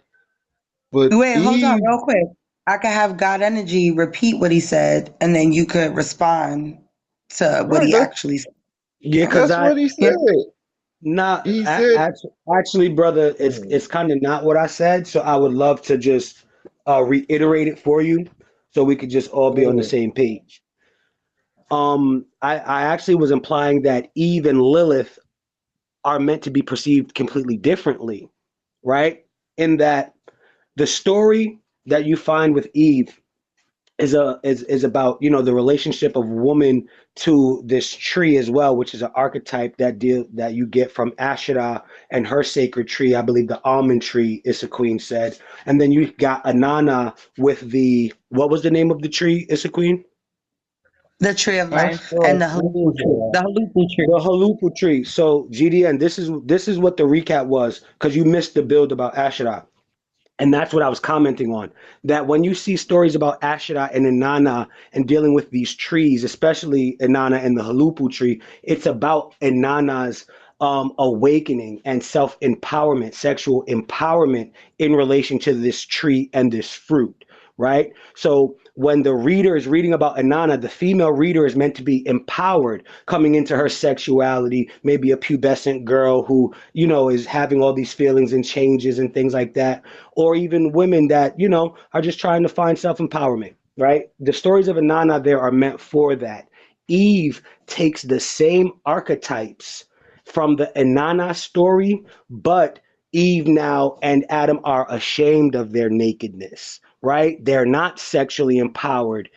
But Wait, hold on, Eve, real quick. I could have God Energy repeat what he said, and then you could respond to what right? he actually said. Yeah, because That's what he Yeah. said. not He said, actually, brother, it's kind of not what I said. So I would love to just reiterate it for you, so we could just all be on the same page. I actually was implying that Eve and Lilith are meant to be perceived completely differently, right? In that the story that you find with Eve is about, the relationship of woman to this tree as well, which is an archetype that you get from Asherah and her sacred tree. I believe the almond tree, Issa Queen said. And then you got Inanna with the, what was the name of the tree, Issa Queen? The tree of I life saw and the Huluppu tree. The Huluppu The tree. Huluppu tree. So GDN, this is what the recap was, because you missed the build about Asherah. And that's what I was commenting on. That when you see stories about Asherah and Inanna and dealing with these trees, especially Inanna and the Huluppu tree, it's about Inanna's awakening and self empowerment, sexual empowerment in relation to this tree and this fruit, right? So when the reader is reading about Inanna, the female reader is meant to be empowered coming into her sexuality, maybe a pubescent girl who, is having all these feelings and changes and things like that, or even women that, are just trying to find self empowerment, right? The stories of Inanna there are meant for that. Eve takes the same archetypes from the Inanna story, but Eve now and Adam are ashamed of their nakedness, right? They're not sexually empowered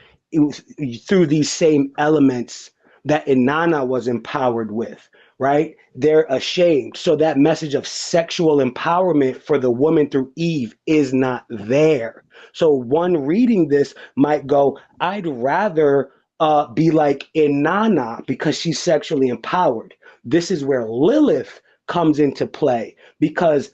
through these same elements that Inanna was empowered with, right? They're ashamed. So that message of sexual empowerment for the woman through Eve is not there. So one reading this might go, I'd rather be like Inanna because she's sexually empowered. This is where Lilith comes into play because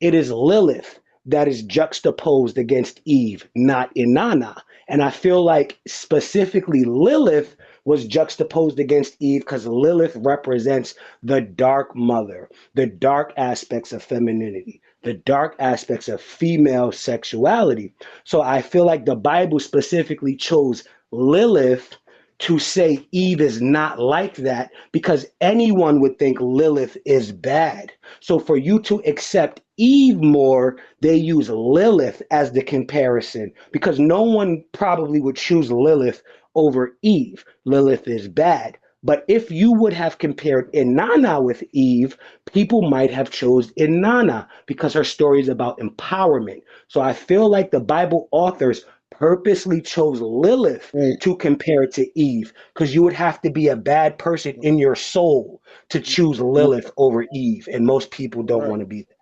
it is Lilith that is juxtaposed against Eve, not Inanna. And I feel like specifically Lilith was juxtaposed against Eve because Lilith represents the dark mother, the dark aspects of femininity, the dark aspects of female sexuality. So I feel like the Bible specifically chose Lilith to say Eve is not like that because anyone would think Lilith is bad. So for you to accept Eve more, they use Lilith as the comparison because no one probably would choose Lilith over Eve. Lilith is bad. But if you would have compared Inanna with Eve, people might have chose Inanna because her story is about empowerment. So I feel like the Bible authors purposely chose Lilith Right. to compare to Eve because you would have to be a bad person in your soul to choose Lilith over Eve, and most people don't want to be that.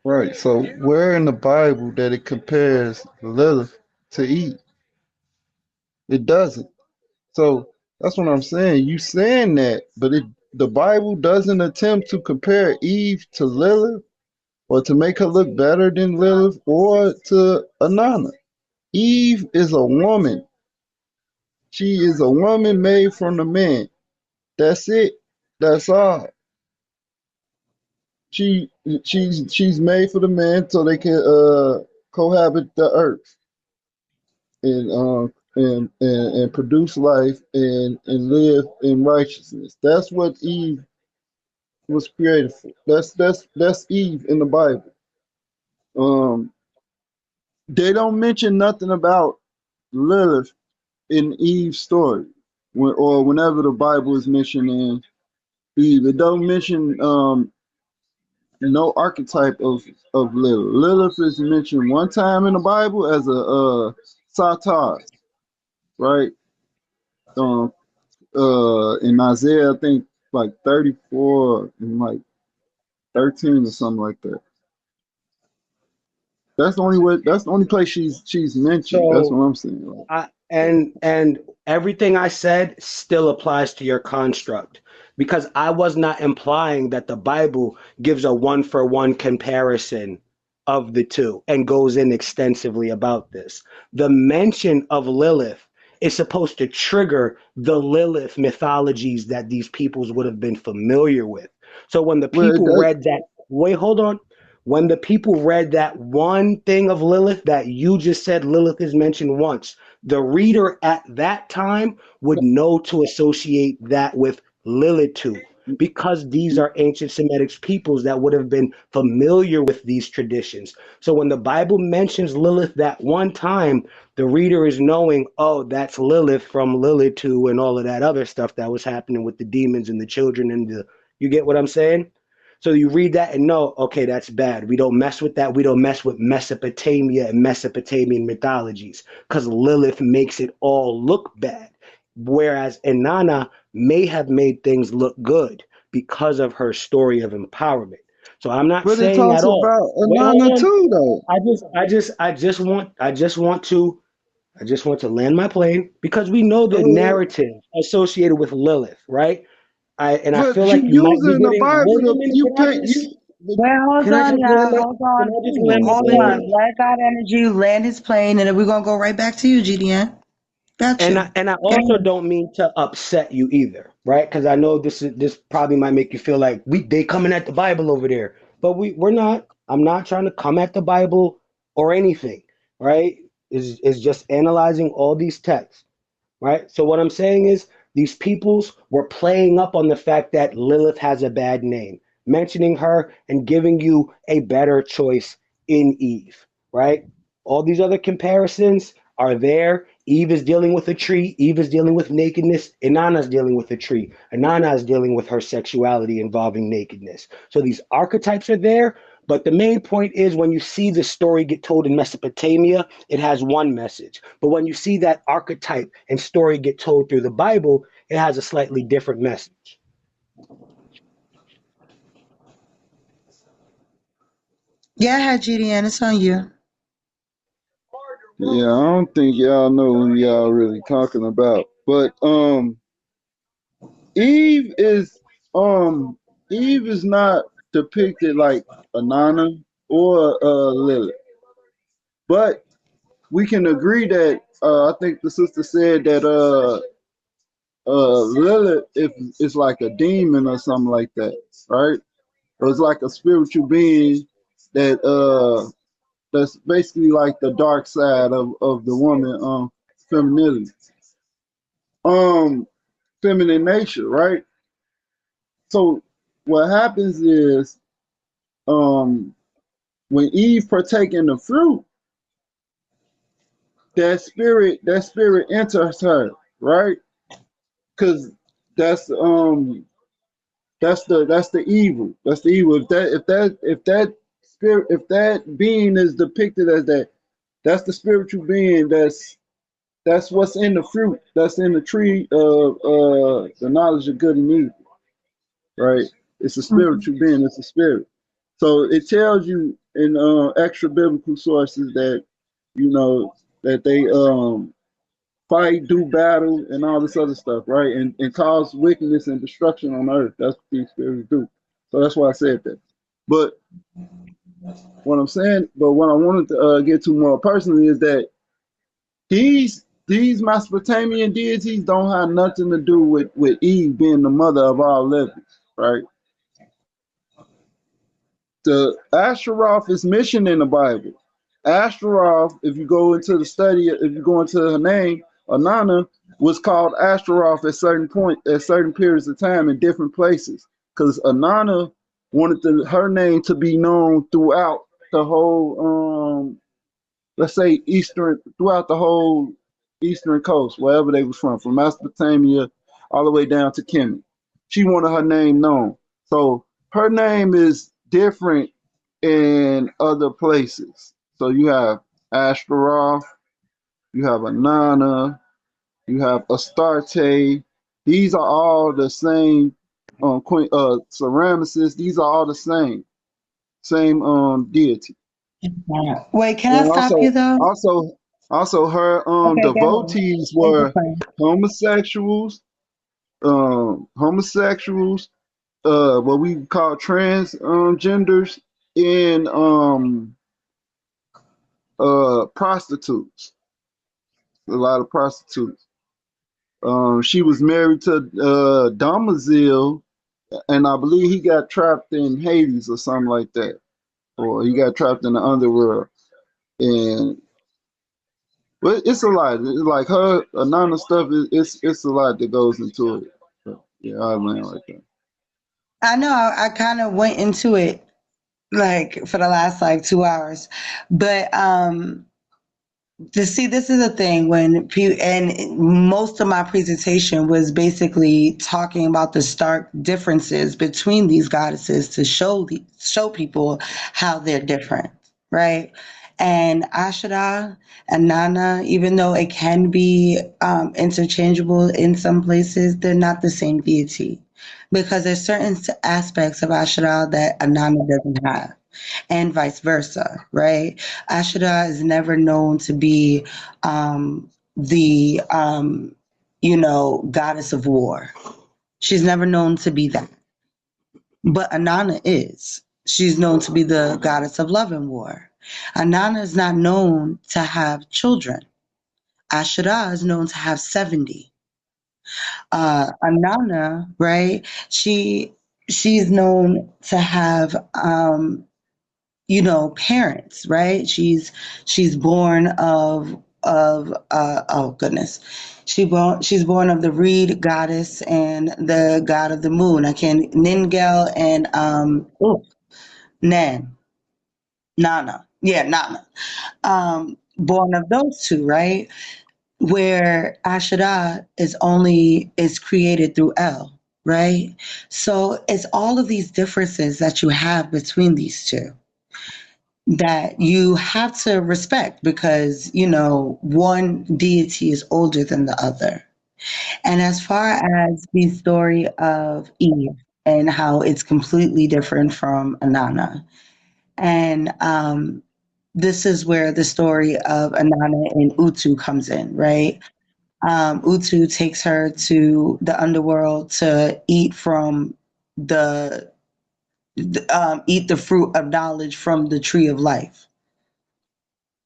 Right. So where in the Bible that it compares Lilith to Eve? It doesn't. So that's what I'm saying. You saying that, but the Bible doesn't attempt to compare Eve to Lilith or to make her look better than Lilith or to Inanna. Eve is a woman. She is a woman made from the man. That's it. That's all. She's made for the man so they can cohabit the earth and produce life and live in righteousness. That's what Eve was created for. That's Eve in the Bible. Um, they don't mention nothing about Lilith in Eve's story, or whenever the Bible is mentioning Eve. It don't mention no archetype of Lilith. Lilith is mentioned one time in the Bible as a satar, right? In Isaiah, I think like 34 and like 13 or something like that. That's the only way. That's the only place she's mentioned. That's what So I'm saying. and everything I said still applies to your construct because I was not implying that the Bible gives a one for one comparison of the two and goes in extensively about this. The mention of Lilith is supposed to trigger the Lilith mythologies that these peoples would have been familiar with. So when the Well, it people does. read that, wait, hold on. When the people read that one thing of Lilith that you just said Lilith is mentioned once, the reader at that time would know to associate that with Lilitu because these are ancient Semitic peoples that would have been familiar with these traditions. So when the Bible mentions Lilith that one time, the reader is knowing, oh, that's Lilith from Lilitu and all of that other stuff that was happening with the demons and the children and you get what I'm saying? So you read that and know, okay, that's bad. We don't mess with that. We don't mess with Mesopotamia and Mesopotamian mythologies because Lilith makes it all look bad. Whereas Inanna may have made things look good because of her story of empowerment. So I'm not But it saying at talks all. about Wait, hold Inanna on. too, though. I just want to land my plane because we know the Uh, narrative associated with Lilith, right? I but feel you like you might be using the getting. Wait Bible a to minute. you Can I paint just? you. Well, hold Can I on, just y'all. land my Hold can on. I just land my Hold plane? on. Let God Energy land his plane, and then we're gonna go right back to you, GDN. Got And you. I Go also ahead. don't mean to upset you either, right? Because I know this probably might make you feel like they coming at the Bible over there, but we're not. I'm not trying to come at the Bible or anything, right? Is just analyzing all these texts, right? So what I'm saying is these peoples were playing up on the fact that Lilith has a bad name, mentioning her and giving you a better choice in Eve, right? All these other comparisons are there. Eve is dealing with a tree. Eve is dealing with nakedness. Inanna is dealing with a tree. Inanna is dealing with her sexuality involving nakedness. So these archetypes are there. But the main point is when you see the story get told in Mesopotamia, it has one message. But when you see that archetype and story get told through the Bible, it has a slightly different message. Yeah, GDN, it's on you. Yeah, I don't think y'all know who y'all really talking about. But Eve is um Eve is not depicted like Inanna or Lilith. But we can agree that I think the sister said that Lilith is like a demon or something like that, right? It was like a spiritual being that that's basically like the dark side of the woman femininity. Um feminine nature, right? So what happens is um when Eve partake in the fruit, that spirit enters her, right? Because that's that's the evil. That's the evil. If that spirit, if that being is depicted as that, that's the spiritual being. That's what's in the fruit. That's in the tree of the knowledge of good and evil. Right? It's a spiritual being. It's a spirit. So it tells you in extra biblical sources that you know that they fight, do battle, and all this other stuff, right? And cause wickedness and destruction on earth. That's what these spirits do. So that's why I said that. But what I wanted to get to more personally is that these Mesopotamian deities don't have nothing to do with Eve being the mother of all living, right? The Asheroth mission in the Bible. Asheroth, if you go into the study, if you go into her name, Inanna was called Asheroth at certain periods of time in different places, because Inanna wanted her name to be known throughout the whole, let's say throughout the whole eastern coast, wherever they was from Mesopotamia all the way down to Kemet. She wanted her name known, so her name is different in other places. So you have Ashtaroth, you have Inanna, you have Astarte. These are all the same. Queen Semiramis. These are all the same deity. Wait, can I And stop you though? also her Okay, go ahead. devotees Thank you, were friend. homosexuals, homosexuals, what we call trans genders, and prostitutes. A lot of prostitutes. She was married to Damazil, and I believe he got trapped in Hades or something like that, or he got trapped in the underworld. And but it's a lot. It's like her anonymous stuff. It's a lot that goes into it. But yeah, I land right there. I know I kind of went into it like for the last like 2 hours, but to see, this is a thing when people, and most of my presentation was basically talking about the stark differences between these goddesses to show people how they're different, right? And Asherah and Nana, even though it can be interchangeable in some places, they're not the same deity, because there's certain aspects of Asherah that Anana doesn't have, and vice versa, right? Asherah is never known to be the goddess of war. She's never known to be that, but Inanna is. She's known to be the goddess of love and war. Inanna is not known to have children. Asherah is known to have 70. Inanna, right? She's known to have parents, right? She's born of oh goodness. She's born of the reed goddess and the god of the moon. I can't Ningel and Nan. Nana. Yeah, Nana. Born of those two, right? Where Asherah is created through El, right? So it's all of these differences that you have between these two that you have to respect because, one deity is older than the other. And as far as the story of Eve and how it's completely different from Inanna, and this is where the story of Inanna and Utu comes in, right? Utu takes her to the underworld to eat from the eat the fruit of knowledge from the tree of life.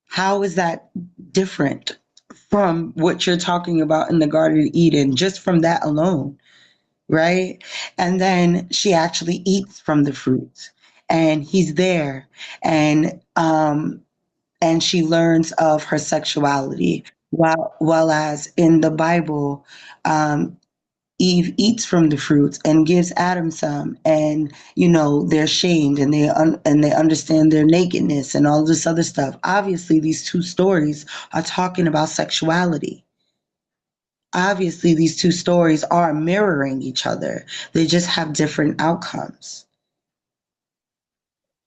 How is that different from what you're talking about in the Garden of Eden, just from that alone, right? And then she actually eats from the fruit, and he's there, and she learns of her sexuality. While as in the Bible, Eve eats from the fruits and gives Adam some, and they're shamed and they understand their nakedness and all this other stuff. Obviously, these two stories are talking about sexuality. Obviously, these two stories are mirroring each other. They just have different outcomes.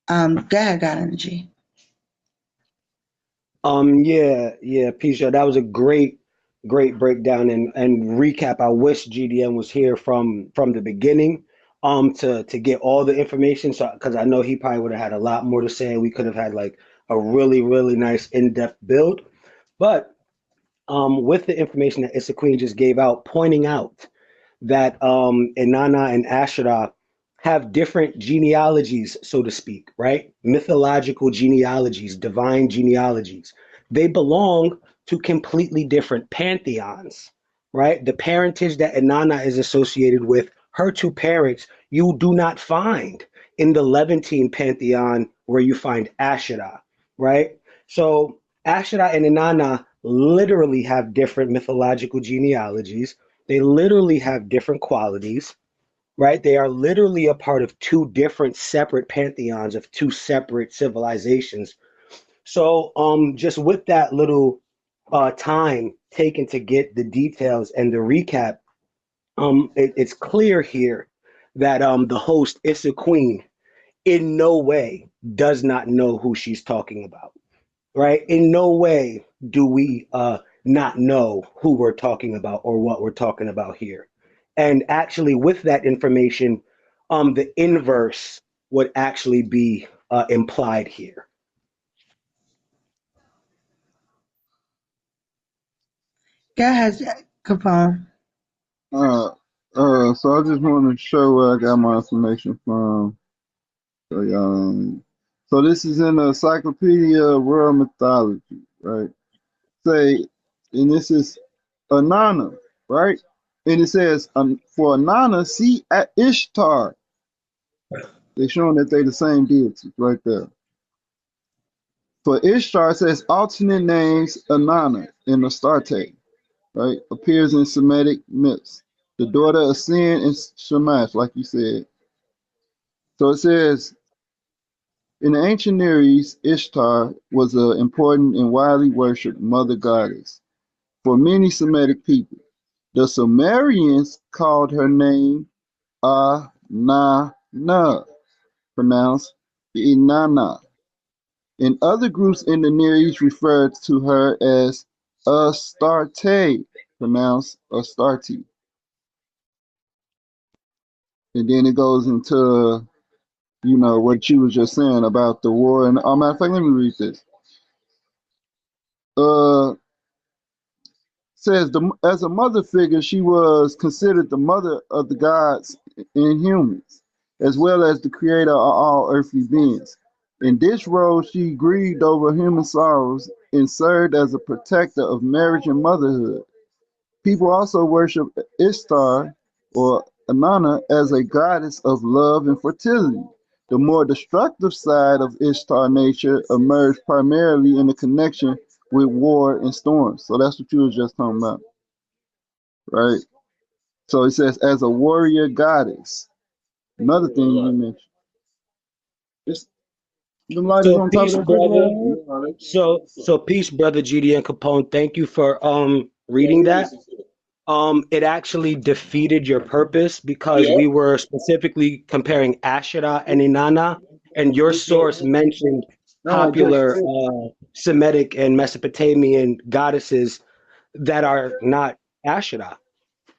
Go ahead, God Energy. Yeah, Pisha, that was a great breakdown and recap. I wish GDM was here from the beginning, to get all the information. So, because I know he probably would have had a lot more to say, and we could have had like a really, really nice in-depth build. But with the information that Issa Queen just gave out, pointing out that Inanna and Asherah have different genealogies, so to speak, right? Mythological genealogies, divine genealogies. They belong to completely different pantheons, right? The parentage that Inanna is associated with, her two parents, you do not find in the Levantine pantheon where you find Asherah, right? So Asherah and Inanna literally have different mythological genealogies. They literally have different qualities, right? They are literally a part of two different separate pantheons of two separate civilizations. So, just with that little time taken to get the details and the recap, it's clear here that the host, Issa Queen, in no way does not know who she's talking about, right? In no way do we not know who we're talking about or what we're talking about here. And actually, with that information, the inverse would actually be implied here. Go ahead, Capone. So I just want to show where I got my information from. So so this is in the Encyclopedia of World Mythology, right? Say, and this is Inanna, right? And it says, for Inanna, see at Ishtar. They're showing that they're the same deity right there. For Ishtar, it says alternate names Inanna and Astarte, right? Appears in Semitic myths. The daughter of Sin and Shamash, like you said. So it says, in the ancient Near East, Ishtar was an important and widely worshipped mother goddess for many Semitic people. The Sumerians called her name Anana, pronounced Inanna. And other groups in the Near East referred to her as Astarte, pronounced Astarte. And then it goes into, what you was just saying about the war. And matter of fact, let me read this. Says as a mother figure, she was considered the mother of the gods and humans. as well as the creator of all earthly beings. In this role, she grieved over human sorrows and served as a protector of marriage and motherhood. People also worship Ishtar or Inanna as a goddess of love and fertility. The more destructive side of Ishtar nature emerged primarily in the connection with war and storms. So that's what you was just talking about, right? So it says as a warrior goddess. Another thing you mentioned. It's the light is So on top of peace, that brother. refrigerator. So peace, brother GD and Capone. Thank you for reading that. It actually defeated your purpose because we were specifically comparing Asherah and Inanna, and your source mentioned No, popular Semitic and Mesopotamian goddesses that are not Asherah.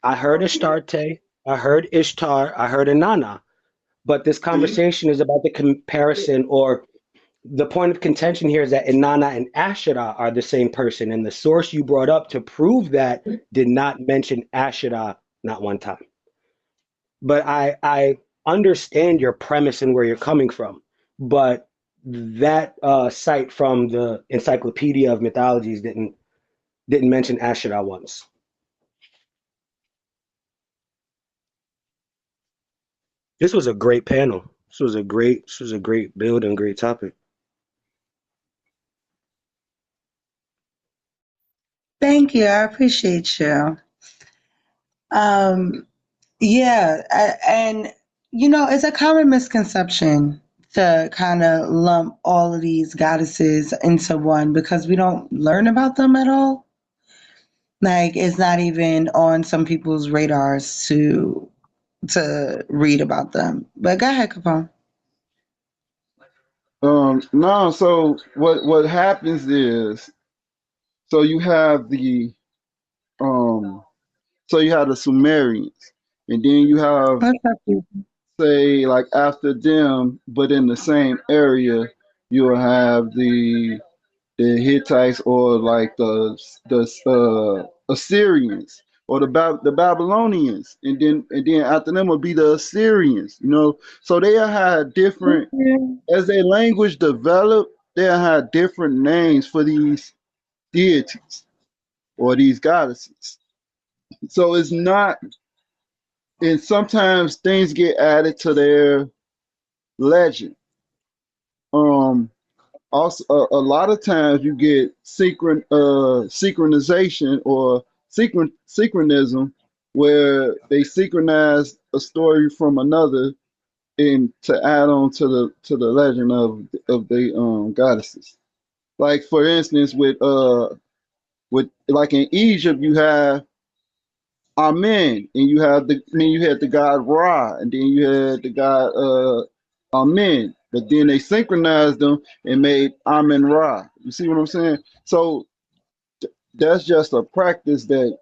I heard Astarte, I heard Ishtar, I heard Inanna, but this conversation is about the comparison, or the point of contention here is that Inanna and Asherah are the same person, and the source you brought up to prove that did not mention Asherah not one time. But I understand your premise and where you're coming from, but that site from the Encyclopedia of Mythologies didn't mention Asherah once. This was a great panel. This was a great build and great topic. Thank you. I appreciate you. Um, yeah, and it's a common misconception to kind of lump all of these goddesses into one because we don't learn about them at all. Like it's not even on some people's radars to read about them. But go ahead, Capone. No, so what happens is, so you have the um so you have the Sumerians, and then you have, What's up, you? say, like after them, but in the same area, you'll have the Hittites, or like the Assyrians, or the Babylonians, and then after them will be the Assyrians. So they had different, as their language developed, they had different names for these deities or these goddesses. So it's not, and sometimes things get added to their legend. Um, Also, a lot of times you get synchronization or synchronism, where they synchronize a story from another and to add on to the legend of the goddesses. Like for instance, with like in Egypt, you have Amen, and you had the god Ra, and then you had the god Amen. But then they synchronized them and made Amen Ra. You see what I'm saying? So that's just a practice that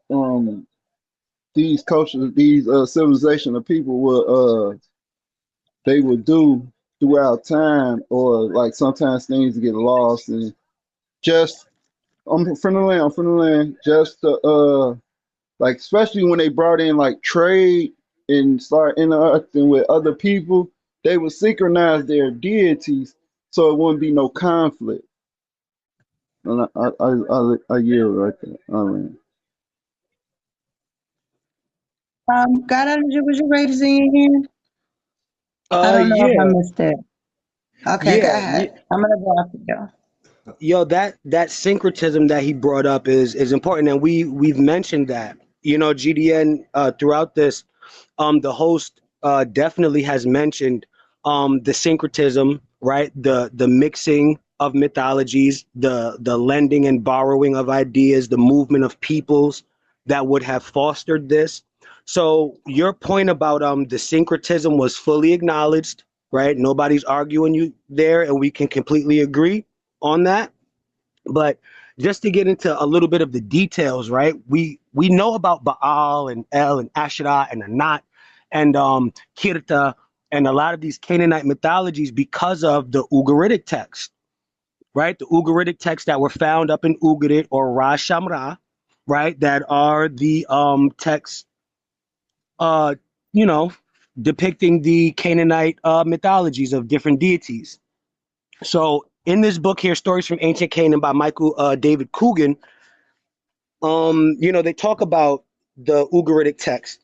these cultures, these civilization of people will they will do throughout time, or like sometimes things get lost, and just I'm from the land, just to like especially when they brought in like trade and start interacting with other people, they would synchronize their deities so it wouldn't be no conflict. And I yield right there. I mean, God, was you ready to sing again? I don't know if I Yeah, missed it. Okay, go yeah. ahead. I'm gonna go after you. Yo, that syncretism that he brought up is important, and we've mentioned that. GDN throughout this, the host definitely has mentioned the syncretism, right? The mixing of mythologies, the lending and borrowing of ideas, the movement of peoples that would have fostered this. So your point about the syncretism was fully acknowledged, right? Nobody's arguing you there, and we can completely agree on that. But just to get into a little bit of the details, right? We know about Baal and El and Asherah and Anat and Kirta and a lot of these Canaanite mythologies because of the Ugaritic text, right? The Ugaritic texts that were found up in Ugarit or Ra Shamra, right? That are the texts, uh, you know, depicting the Canaanite mythologies of different deities. So in this book here, Stories from Ancient Canaan by Michael David Coogan, they talk about the Ugaritic text.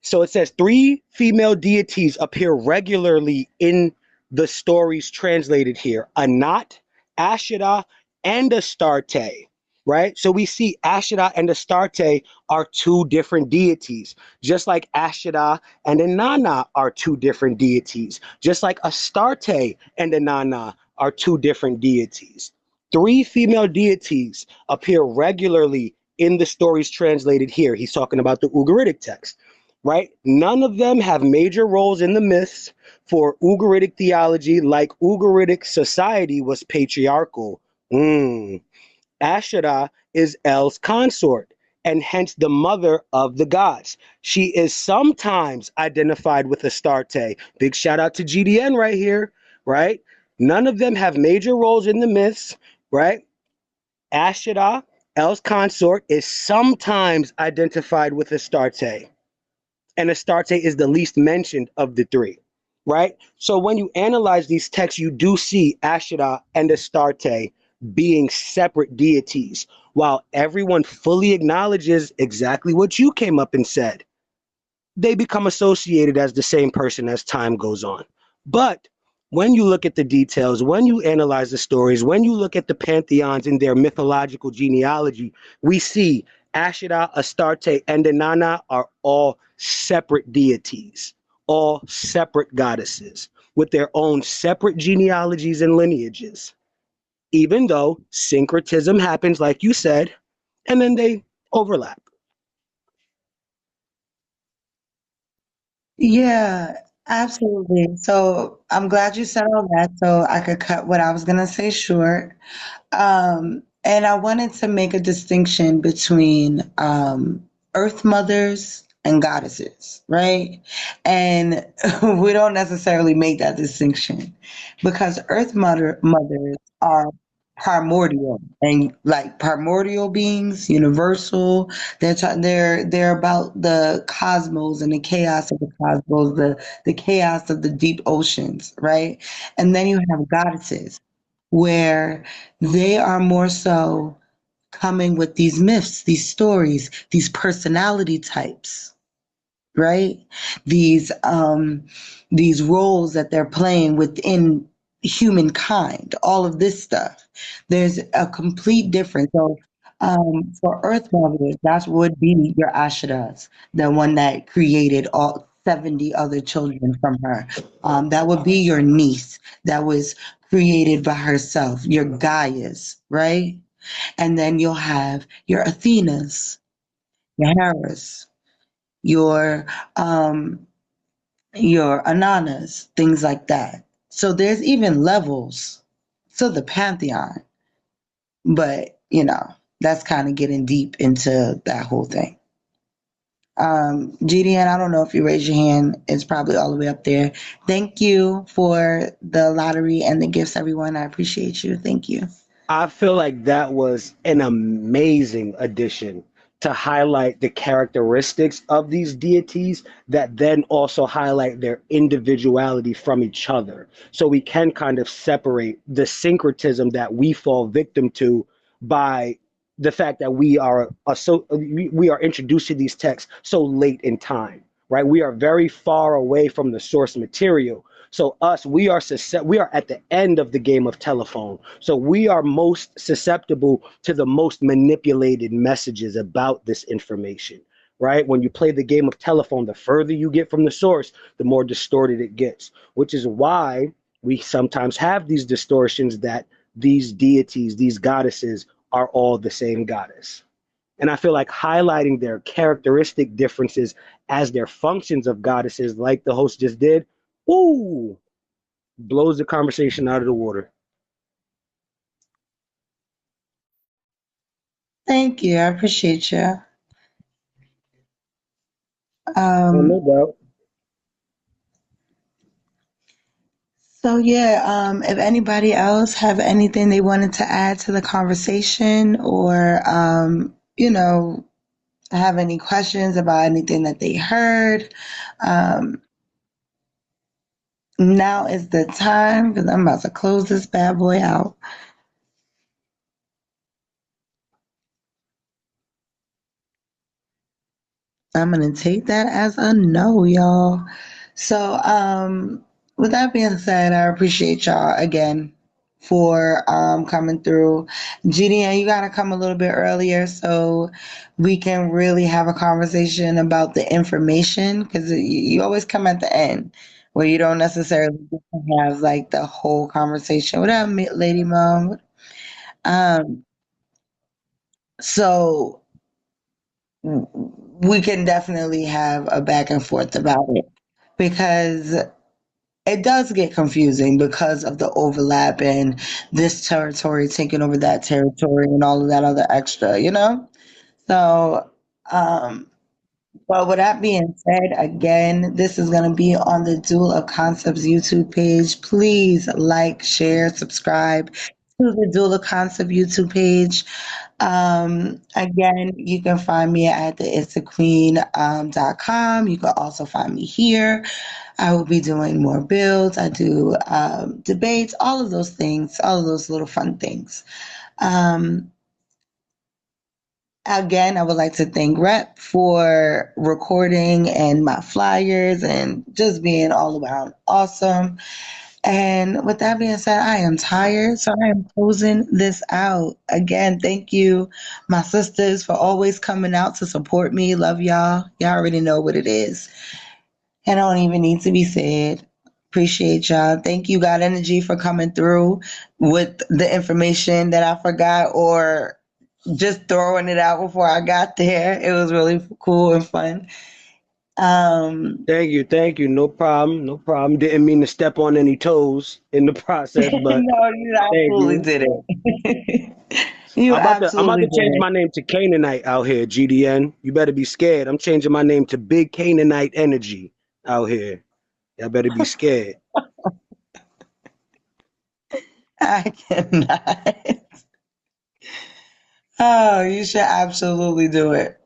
So it says 3 female deities appear regularly in the stories translated here: Anat, Asherah, and Astarte, right? So we see Asherah and Astarte are 2 different deities, just like Asherah and Inanna are 2 different deities, just like Astarte and Inanna are 2 different deities. 3 female deities appear regularly in the stories translated here. He's talking about the Ugaritic text. Right? None of them have major roles in the myths for Ugaritic theology, like Ugaritic society was patriarchal. Asherah is El's consort and hence the mother of the gods. She is sometimes identified with Astarte. Big shout out to GDN right here, right? None of them have major roles in the myths, right? Asherah, El's consort, is sometimes identified with Astarte. And Astarte is the least mentioned of the 3, right? So when you analyze these texts, you do see Asherah and Astarte being separate deities, while everyone fully acknowledges exactly what you came up and said. They become associated as the same person as time goes on. But when you look at the details, when you analyze the stories, when you look at the pantheons in their mythological genealogy, we see Asherah, Astarte, and Inanna are all separate deities, all separate goddesses with their own separate genealogies and lineages, even though syncretism happens, like you said, and then they overlap. Yeah, absolutely. So I'm glad you said all that so I could cut what I was going to say short. And I wanted to make a distinction between earth mothers and goddesses, right? And we don't necessarily make that distinction because mothers are primordial and like primordial beings, universal. They're about the cosmos and the chaos of the cosmos, the chaos of the deep oceans, right? And then you have goddesses where they are more so coming with these myths, these stories, these personality types, right? These roles that they're playing within humankind, all of this stuff. There's a complete difference. So for Earth Mothers, that would be your Asherahs, the one that created all 70 other children from her. That would be your niece that was created by herself, your Gaias, right? And then you'll have your Athenas, your Heras, your Ananas, things like that. So there's even levels to the Pantheon, but that's kind of getting deep into that whole thing. GDN, I don't know if you raise your hand. It's probably all the way up there. Thank you for the lottery and the gifts, everyone. I appreciate you. Thank you. I feel like that was an amazing addition to highlight the characteristics of these deities that then also highlight their individuality from each other. So we can kind of separate the syncretism that we fall victim to by the fact that we are introduced to these texts so late in time, right? We are very far away from the source material. So we are at the end of the game of telephone. So we are most susceptible to the most manipulated messages about this information, right? When you play the game of telephone, the further you get from the source, the more distorted it gets, which is why we sometimes have these distortions that these deities, these goddesses are all the same goddess. And I feel like highlighting their characteristic differences as their functions of goddesses, like the host just did, ooh, blows the conversation out of the water. Thank you. I appreciate you. No doubt. So yeah, if anybody else have anything they wanted to add to the conversation or have any questions about anything that they heard, now is the time because I'm about to close this bad boy out. I'm gonna take that as a no, y'all. So, with that being said, I appreciate y'all again for coming through. GDN, you gotta come a little bit earlier so we can really have a conversation about the information because you always come at the end where you don't necessarily get to have like the whole conversation. What up, Lady Mom? Um, so we can definitely have a back and forth about it because it does get confusing because of the overlap and this territory taking over that territory and all of that other extra, you know? So, but with that being said, again, this is going to be on the Duel of Concepts YouTube page. Please like, share, subscribe to the Duel of Concept YouTube page. Again, you can find me at the itsaqueen.com. You can also find me here. I will be doing more builds. I do debates, all of those things, all of those little fun things. Again, I would like to thank Rep for recording and my flyers and just being all around awesome. And with that being said, I am tired, so I am closing this out. Again, thank you, my sisters, for always coming out to support me. Love y'all. Y'all already know what it is. I don't even need to be said. Appreciate y'all. Thank you, God Energy, for coming through with the information that I forgot or just throwing it out before I got there. It was really cool and fun. Thank you. No problem, no problem. Didn't mean to step on any toes in the process, but No, you thank absolutely you. didn't. You I'm about absolutely to change didn't. my name to Canaanite out here, GDN. You better be scared. I'm changing my name to Big Canaanite Energy out here. Y'all better be scared. I cannot. Oh, you should absolutely do it.